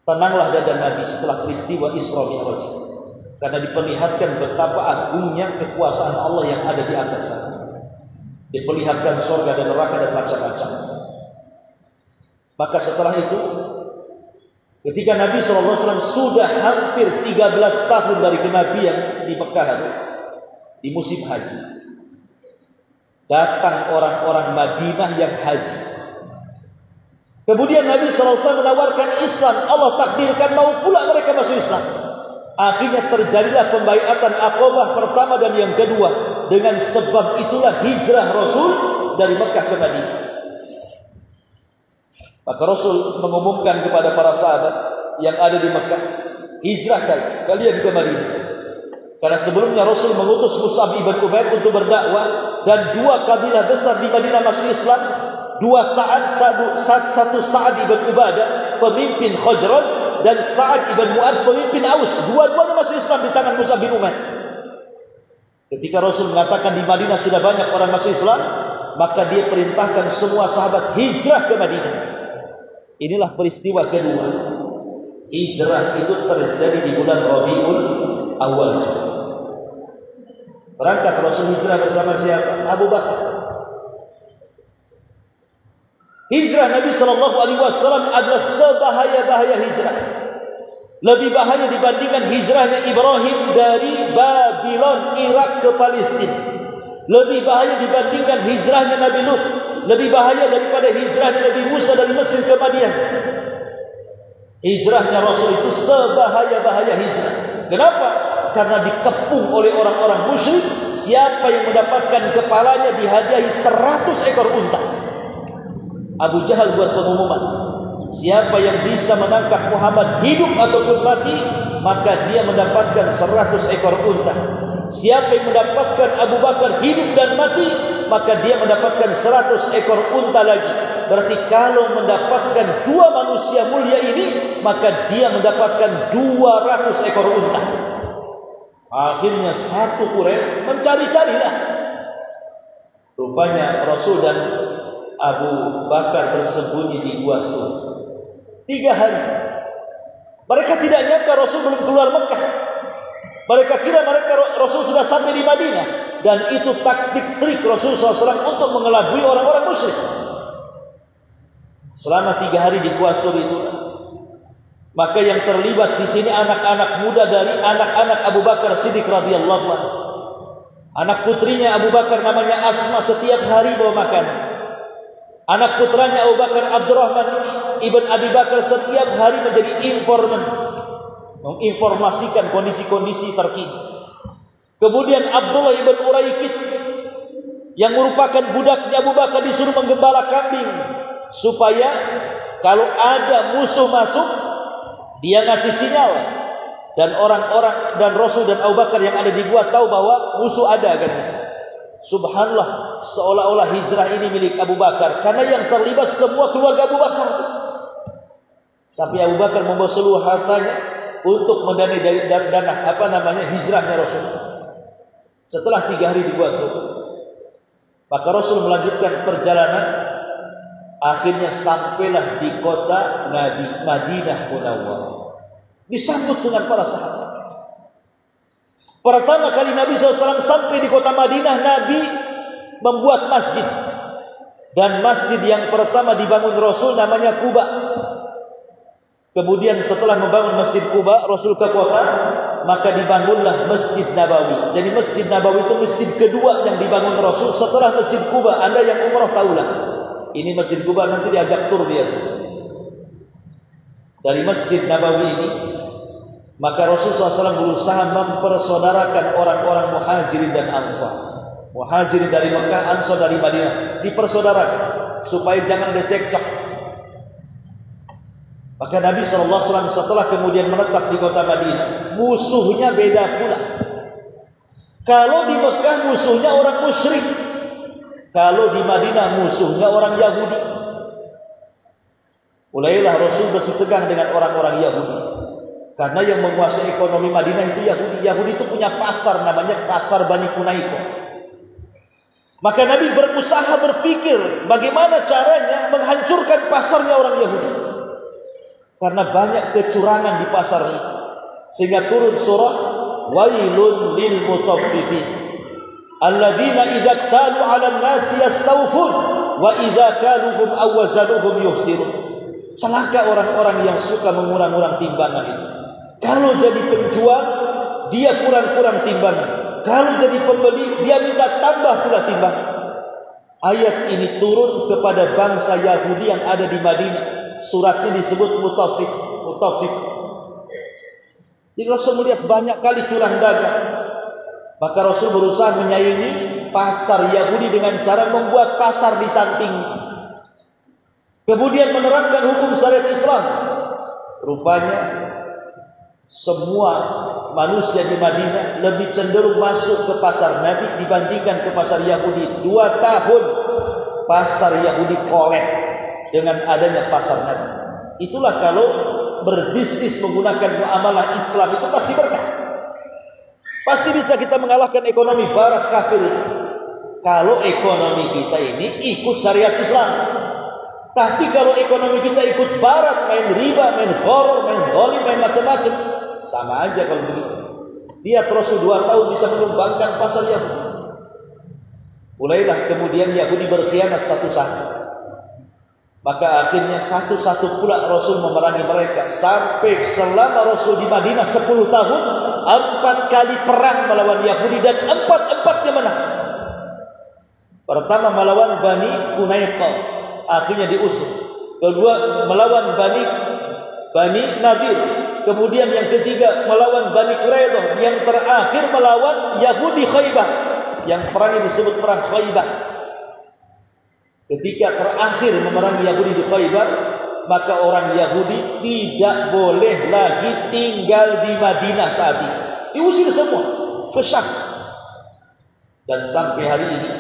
B: Tenanglah dada Nabi setelah peristiwa Isra Mi'raj, karena diperlihatkan betapa agungnya kekuasaan Allah yang ada di atas sana. Diperlihatkan surga dan neraka dan macam-macam. Maka setelah itu, ketika Nabi SAW sudah hampir 13 tahun dari kenabian di Mekah, di musim haji, datang orang-orang Madinah yang haji. Kemudian Nabi SAW menawarkan Islam. Allah takdirkan mau pula mereka masuk Islam. Akhirnya terjadilah pembaiatan Aqabah pertama dan yang kedua. Dengan sebab itulah hijrah Rasul dari Mekah ke Madinah. Maka Rasul mengumumkan kepada para sahabat yang ada di Mekah, hijrah kalian ke Madinah. Karena sebelumnya Rasul mengutus Mus'ab ibn Umair untuk berdakwah, dan 2 kabilah besar di Madinah masuk Islam. 2 satu Sa'ad ibn Ubadah, pemimpin Khazraj, dan Sa'ad ibn Mu'ad, pemimpin Aus. Dua-duanya masuk Islam di tangan Mus'ab bin Umair. Ketika Rasul mengatakan di Madinah sudah banyak orang masuk Islam, maka dia perintahkan semua sahabat hijrah ke Madinah. Inilah peristiwa kedua. Hijrah itu terjadi di bulan Rabiul Awal. Berangkat Rasul hijrah bersama siapa? Abu Bakar. Hijrah Nabi SAW adalah sebahaya-bahaya hijrah. Lebih bahaya dibandingkan hijrahnya Ibrahim dari Babylon, Irak ke Palestina. Lebih bahaya dibandingkan hijrahnya Nabi Nuh. Lebih bahaya daripada hijrahnya Nabi Musa dari Mesir ke Madian. Hijrahnya Rasul itu sebahaya-bahaya hijrah. Kenapa? Karena dikepung oleh orang-orang musyrik. Siapa yang mendapatkan kepalanya dihadiahi 100 ekor unta. Abu Jahal buat pengumuman, siapa yang bisa menangkap Muhammad hidup ataupun mati, maka dia mendapatkan 100 ekor unta. Siapa yang mendapatkan Abu Bakar hidup dan mati, maka dia mendapatkan 100 ekor unta lagi. Berarti kalau mendapatkan 2 manusia mulia ini, maka dia mendapatkan 200 ekor unta. Akhirnya satu Quraisy mencari-carilah. Rupanya Rasul dan Abu Bakar bersembunyi di Gua Sur 3 hari. Mereka tidak nyangka Rasul belum keluar Mekah. Mereka kira Rasul sudah sampai di Madinah. Dan itu taktik trik Rasul SAW untuk mengelabui orang-orang musyrik. Selama 3 hari di Gua Sur itu, Maka yang terlibat di sini anak-anak muda dari anak-anak Abu Bakar Siddiq radhiyallahu anhu. Anak putrinya Abu Bakar namanya Asma setiap hari bawa makan. Anak putranya Abu Bakar Abdurrahman ibn Abi Bakar setiap hari menjadi informan, menginformasikan kondisi-kondisi terkini. Kemudian Abdullah ibn Uraikid yang merupakan budaknya Abu Bakar disuruh menggembala kambing supaya kalau ada musuh masuk dia ngasih sinyal dan orang-orang dan Rasul dan Abu Bakar yang ada di gua tahu bahwa musuh ada kan. Subhanallah, seolah-olah hijrah ini milik Abu Bakar karena yang terlibat semua keluarga Abu Bakar. Sampai Abu Bakar membawa seluruh hartanya untuk mendanai dari dana hijrahnya Rasul. Setelah 3 hari di gua maka Rasul melanjutkan perjalanan. Akhirnya sampailah di kota Nabi Madinah Munawwarah. Disambut dengan para sahabat. Pertama kali Nabi SAW sampai di kota Madinah, Nabi membuat masjid. Dan masjid yang pertama dibangun Rasul namanya Quba. Kemudian setelah membangun masjid Quba, Rasul ke kota, maka dibangunlah Masjid Nabawi. Jadi Masjid Nabawi itu masjid kedua yang dibangun Rasul setelah Masjid Quba. Anda yang umrah tahulah. Ini Masjid Quba nanti diajak tur biasa. Dari Masjid Nabawi ini, maka Rasulullah SAW berusaha mempersaudarakan orang-orang Muhajirin dan Ansar. Muhajirin dari Mekah, Ansar dari Madinah, dipersaudarakan supaya jangan ada cekcok. Maka Nabi SAW setelah kemudian menetap di kota Madinah, musuhnya beda pula. Kalau di Mekah musuhnya orang musyrik, kalau di Madinah musuhnya orang Yahudi. Mulailah Rasul bersitegang dengan orang-orang Yahudi. Karena yang menguasai ekonomi Madinah itu Yahudi. Yahudi itu punya pasar namanya pasar Bani Kunaiko. Maka Nabi berusaha berpikir bagaimana caranya menghancurkan pasarnya orang Yahudi. Karena banyak kecurangan di pasar itu. Sehingga turun surah Wailun lil mutaffifin. Alladzina idza qalu 'alan nasi yastawfun wa idza kaluhum aw wazanuhum yuhsirun. Celaka orang-orang yang suka mengurang-urang timbangan itu. Kalau jadi penjual dia kurang-kurang timbangan. Kalau jadi pembeli dia minta tambah pula timbangan. Ayat ini turun kepada bangsa Yahudi yang ada di Madinah. Suratnya disebut mutaffif. Jadi Rasul melihat banyak kali curang dagang. Maka Rasul berusaha menyaingi pasar Yahudi dengan cara membuat pasar di sampingnya. Kemudian menerapkan hukum syariat Islam. Rupanya semua manusia di Madinah lebih cenderung masuk ke pasar Nabi dibandingkan ke pasar Yahudi. 2 tahun pasar Yahudi kolek dengan adanya pasar Nabi. Itulah kalau berbisnis menggunakan muamalah Islam itu pasti berkah. Pasti bisa kita mengalahkan ekonomi barat kafir itu. Kalau ekonomi kita ini ikut syariat Islam. Tapi kalau ekonomi kita ikut barat, main riba, main horor, main zalim, main macam-macam, sama aja kalau begitu. Dia terus 2 tahun bisa menumbangkan pasar Yahudi. Mulailah kemudian Yahudi berkhianat satu-satu. Maka akhirnya satu-satu pula Rasul memerangi mereka. Sampai selama Rasul di Madinah 10 tahun 4 kali perang melawan Yahudi dan 4-4-nya menang. Pertama melawan Bani Kunaiko, akhirnya diusir. Kedua melawan Bani Nadir. Kemudian yang ketiga melawan Bani Quraidah. Yang terakhir melawan Yahudi Khaybar. Yang perangnya disebut perang Khaybar. Ketika terakhir memerangi Yahudi di Khaybar, maka orang Yahudi tidak boleh lagi tinggal di Madinah saat itu. Diusir semua ke Syam. Dan sampai hari ini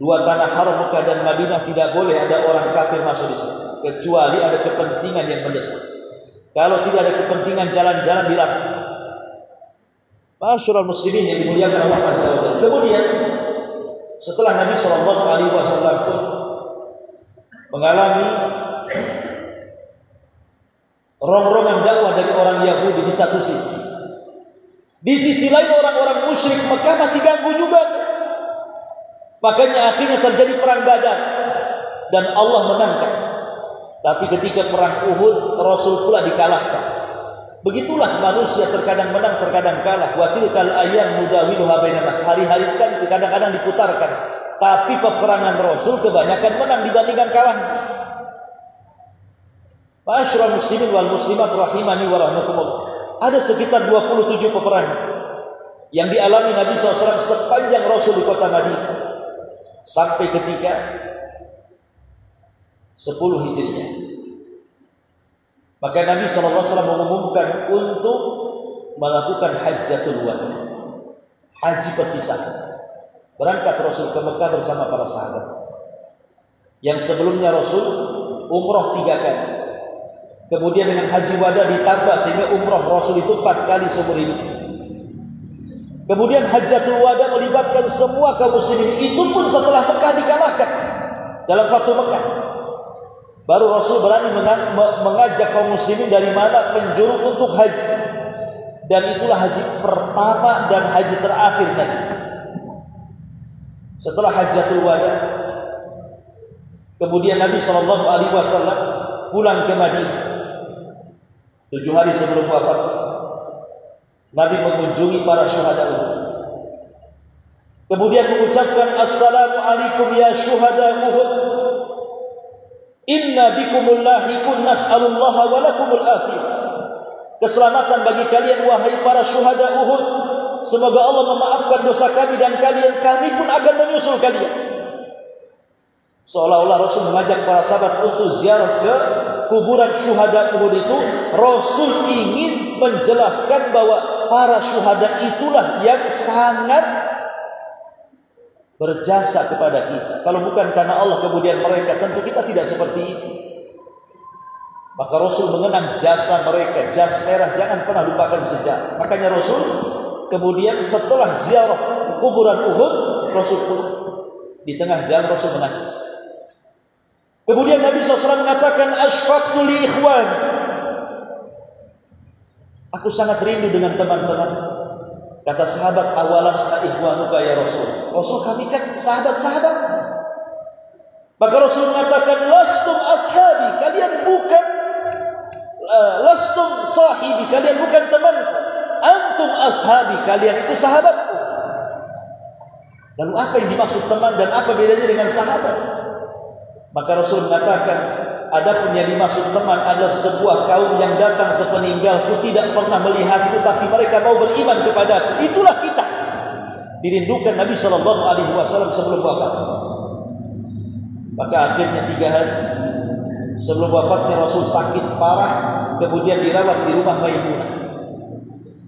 B: 2 tanah haram Mekah dan Madinah tidak boleh ada orang kafir masuk di sana kecuali ada kepentingan yang mendesak. Kalau tidak ada kepentingan, jalan-jalan dilarang. Masyarul muslimin yang dimuliakan Allah Azza wa Jalla. Kemudian setelah Nabi SAW pun mengalami rong-rongan dakwah dari orang Yahudi di satu sisi. Di sisi lain orang-orang musyrik Mekah masih ganggu juga. Makanya akhirnya terjadi perang Badar dan Allah menangkan. Tapi ketika perang Uhud, Rasul pula dikalahkan. Begitulah manusia, terkadang menang, terkadang kalah. Wa tilkal ayyam nudawiluha bainan nas. Hari-hari itu kan kadang-kadang diputarkan. Tapi peperangan Rasul kebanyakan menang dibandingkan kalah. Ma'asyiral muslimin wal muslimat rahimani wa rahmakumullah. Ada sekitar 27 peperangan yang dialami Nabi SAW sepanjang Rasul di kota Madinah, sampai ketika 10 Hijriah. Maka Nabi SAW mengumumkan untuk melakukan Hajjatul Wada, haji perpisahan. Berangkat Rasul ke Mekah bersama para sahabat. Yang sebelumnya Rasul umroh 3 kali. Kemudian dengan haji wada ditambah sehingga umroh Rasul itu 4 kali seumur hidup. Kemudian Hajjatul Wada melibatkan semua kaum muslimin. Itu pun setelah Mekah dikalahkan dalam Fathu Mekah. Baru Rasul berani mengajak kaum muslimin dari mana penjuru untuk haji. Dan itulah haji pertama dan haji terakhir Nabi. Setelah Hajjatul Wada, kemudian Nabi SAW pulang ke Madinah. 7 hari sebelum wafat, Nabi mengunjungi para syuhada Uhud. Kemudian mengucapkan, Assalamualaikum ya syuhada Uhud. Inna bikumul lahiqun nas'alullaha wa lakumul afiyah. Keselamatan bagi kalian wahai para syuhada Uhud. Semoga Allah memaafkan dosa kami dan kami pun akan menyusul kalian. Seolah-olah Rasul mengajak para sahabat untuk ziarah ke kuburan syuhada Uhud itu. Rasul ingin menjelaskan bahwa para syuhada itulah yang sangat berjasa kepada kita. Kalau bukan karena Allah kemudian mereka, tentu kita tidak seperti itu. Maka Rasul mengenang jasa mereka. Jas merah, jangan pernah lupakan sejarah. Makanya Rasul kemudian setelah ziarah kuburan Uhud, Rasul pulang. Di tengah jalan Rasul menangis. Kemudian Nabi SAW mengatakan, Ashfaqtu li ikhwan. Aku sangat rindu dengan teman-teman. Kata sahabat, awalasna ikhwanuka ya Rasul. Rasul, kami kan sahabat-sahabat. Maka Rasul mengatakan, lastum ashabi, kalian bukan lastum sahibi, kalian bukan temanku. Antum ashabi, kalian itu sahabatku. Lalu apa yang dimaksud teman dan apa bedanya dengan sahabat? Maka Rasul mengatakan, adapun yang dimaksud teman adalah sebuah kaum yang datang sepeninggalku, tidak pernah melihatku, tapi mereka mau beriman kepadaku. Itulah kita. Dirindukan Nabi SAW sebelum wafat. Maka akhirnya 3 hari sebelum wafatnya Rasul sakit parah, kemudian dirawat di rumah Maimunah.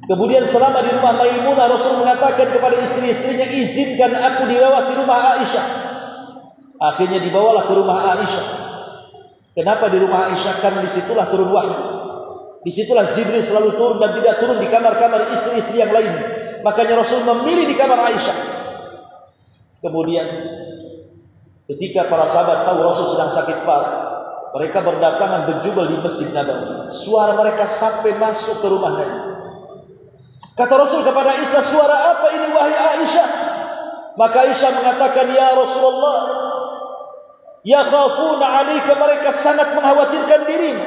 B: Kemudian selama di rumah Maimunah, Rasul mengatakan kepada istri-istrinya, izinkan aku dirawat di rumah Aisyah. Akhirnya dibawalah ke rumah Aisyah. Kenapa di rumah Aisyah? Kan disitulah turun wahyu. Disitulah Jibril selalu turun dan tidak turun di kamar-kamar istri-istri yang lain. Makanya Rasul memilih di kamar Aisyah. Kemudian ketika para sahabat tahu Rasul sedang sakit parah, mereka berdatangan berjubel di Masjid Nabawi. Suara mereka sampai masuk ke rumah Nabi. Kata Rasul kepada Aisyah, suara apa ini wahai Aisyah? Maka Aisyah mengatakan, ya Rasulullah, yakhafuna 'alaika, mereka sangat mengkhawatirkan dirimu.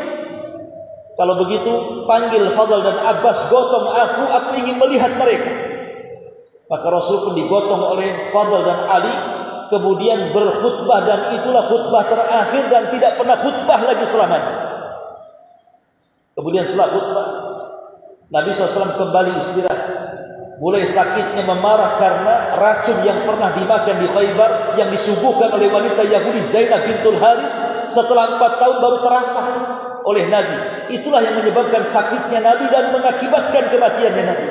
B: Kalau begitu panggil Fadl dan Abbas, gotong aku ingin melihat mereka. Maka Rasul pun digotong oleh Fadl dan Ali, kemudian berkhutbah, dan itulah khutbah terakhir dan tidak pernah khutbah lagi selamanya. Kemudian setelah khutbah, Nabi SAW kembali istirahat. Mulai sakitnya memarah karena racun yang pernah dimakan di Khaybar yang disuguhkan oleh wanita Yahudi Zainab bintul Haris setelah 4 tahun baru terasa oleh Nabi. Itulah yang menyebabkan sakitnya Nabi dan mengakibatkan kematiannya Nabi.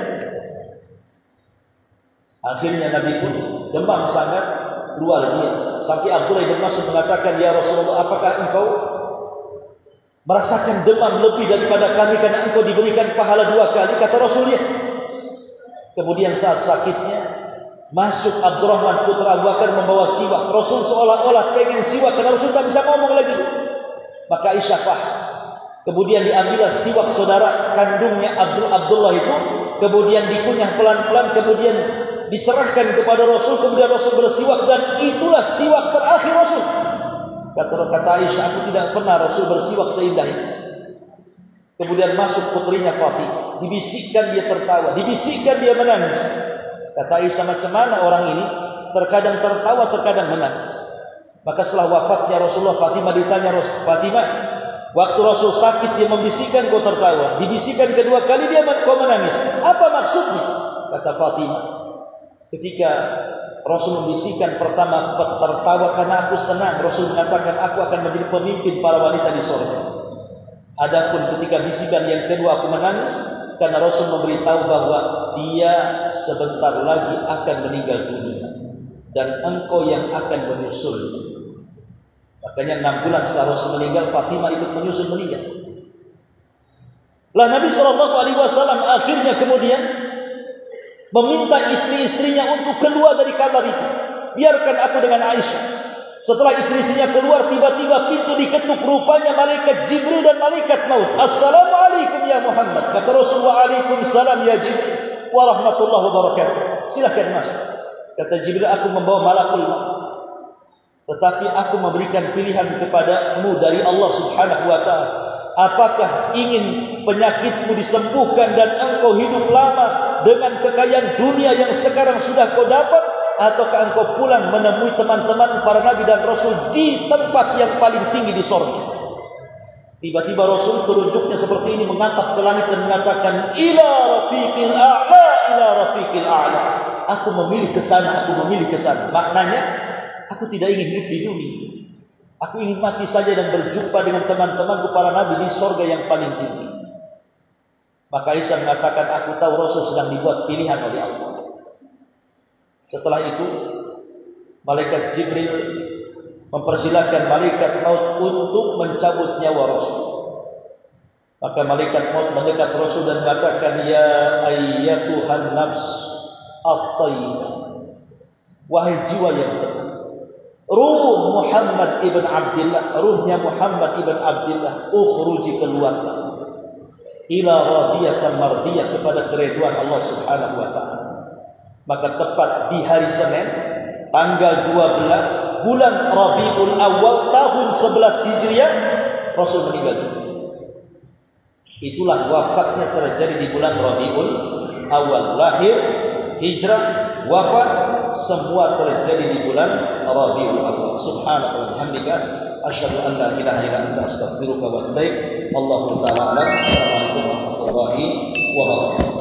B: Akhirnya Nabi pun demam sangat luar biasa. Sampai Abdullah bin Mas'ud mengatakan, ya Rasulullah, apakah engkau merasakan demam lebih daripada kami karena engkau diberikan pahala 2 kali? Kata Rasul, ya. Kemudian saat sakitnya masuk Abdurrahman putra Abu Bakar membawa siwak. Rasul seolah-olah pengen siwak karena Rasul tak bisa ngomong lagi. Maka Aisyah paham. Kemudian diambillah siwak saudara kandungnya Abdullah itu, kemudian dikunyah pelan-pelan, kemudian diserahkan kepada Rasul. Kemudian Rasul bersiwak, dan itulah siwak terakhir Rasul. Kata Aisyah, aku tidak pernah Rasul bersiwak seindah itu. Kemudian masuk putrinya Fatimah, dibisikkan dia tertawa, dibisikkan dia menangis. Kata Aisyah, macam mana orang ini terkadang tertawa, terkadang menangis. Maka setelah wafatnya Rasulullah, Fatimah ditanya, Fatimah, waktu Rasul sakit dia membisikkan kau tertawa, dibisikkan kedua kali dia kau menangis, apa maksudnya? Kata Fatimah, ketika Rasul membisikkan pertama tertawa karena aku senang, Rasul mengatakan aku akan menjadi pemimpin para wanita di surga. Adapun ketika bisikan yang kedua aku menangis karena Rasul memberitahu bahwa dia sebentar lagi akan meninggal dunia dan engkau yang akan menyusul. Makanya 6 bulan setelah Rasul meninggal, Fatimah ikut menyusul meninggal. Lah Nabi SAW akhirnya kemudian meminta istri-istrinya untuk keluar dari kamar itu. Biarkan aku dengan Aisyah. Setelah istri-istrinya keluar, tiba-tiba pintu diketuk, rupanya malaikat Jibril dan malaikat maut. Assalamualaikum ya Muhammad. Kata Rasulullah, waalaikumsalam ya Jibril wa rahmatullahi wa barakatuh. Silakan masuk. Kata Jibril, aku membawa malakul maut. Tetapi aku memberikan pilihan kepadamu dari Allah Subhanahu wa ta'ala. Apakah ingin penyakitmu disembuhkan dan engkau hidup lama dengan kekayaan dunia yang sekarang sudah kau dapat, ataukah engkau pulang menemui teman-teman para nabi dan rasul di tempat yang paling tinggi di surga? Tiba-tiba Rasul telunjuknya seperti ini, mengangkat ke langit dan mengatakan, ila rafiqil a'la, ila rafiqil a'la. Aku memilih ke sana, aku memilih ke sana. Maknanya, aku tidak ingin hidup di dunia. Aku ingin mati saja dan berjumpa dengan teman-temanku para nabi di surga yang paling tinggi. Maka Aisyah mengatakan, aku tahu Rasul sedang dibuat pilihan oleh Allah. Setelah itu, malaikat Jibril mempersilahkan malaikat maut untuk mencabut nyawa Rasul. Maka malaikat maut mendekat Rasul dan mengatakan, ya ayyatuhan nafs at-tayyibah, wahai jiwa yang tenang, ruh Muhammad ibn Abdillah, ruhnya Muhammad ibn Abdillah, ukhruji, keluar ila radiyatan mardiyah, kepada keridhaan Allah Subhanahu wa ta'ala. Maka tepat di hari Senin tanggal 12 bulan Rabiul Awal tahun 11 Hijriah, Rasul meninggal dunia. Itulah wafatnya terjadi di bulan Rabiul Awal. Lahir, hijrah, wafat, semua terjadi di bulan Rabiul Awal. Subhanallah wa bihamdika, asyhadu an la ilaha illa anta, astaghfiruka wa atubu ilaik. Allahu ta'ala alam. Assalamualaikum warahmatullahi wabarakatuh.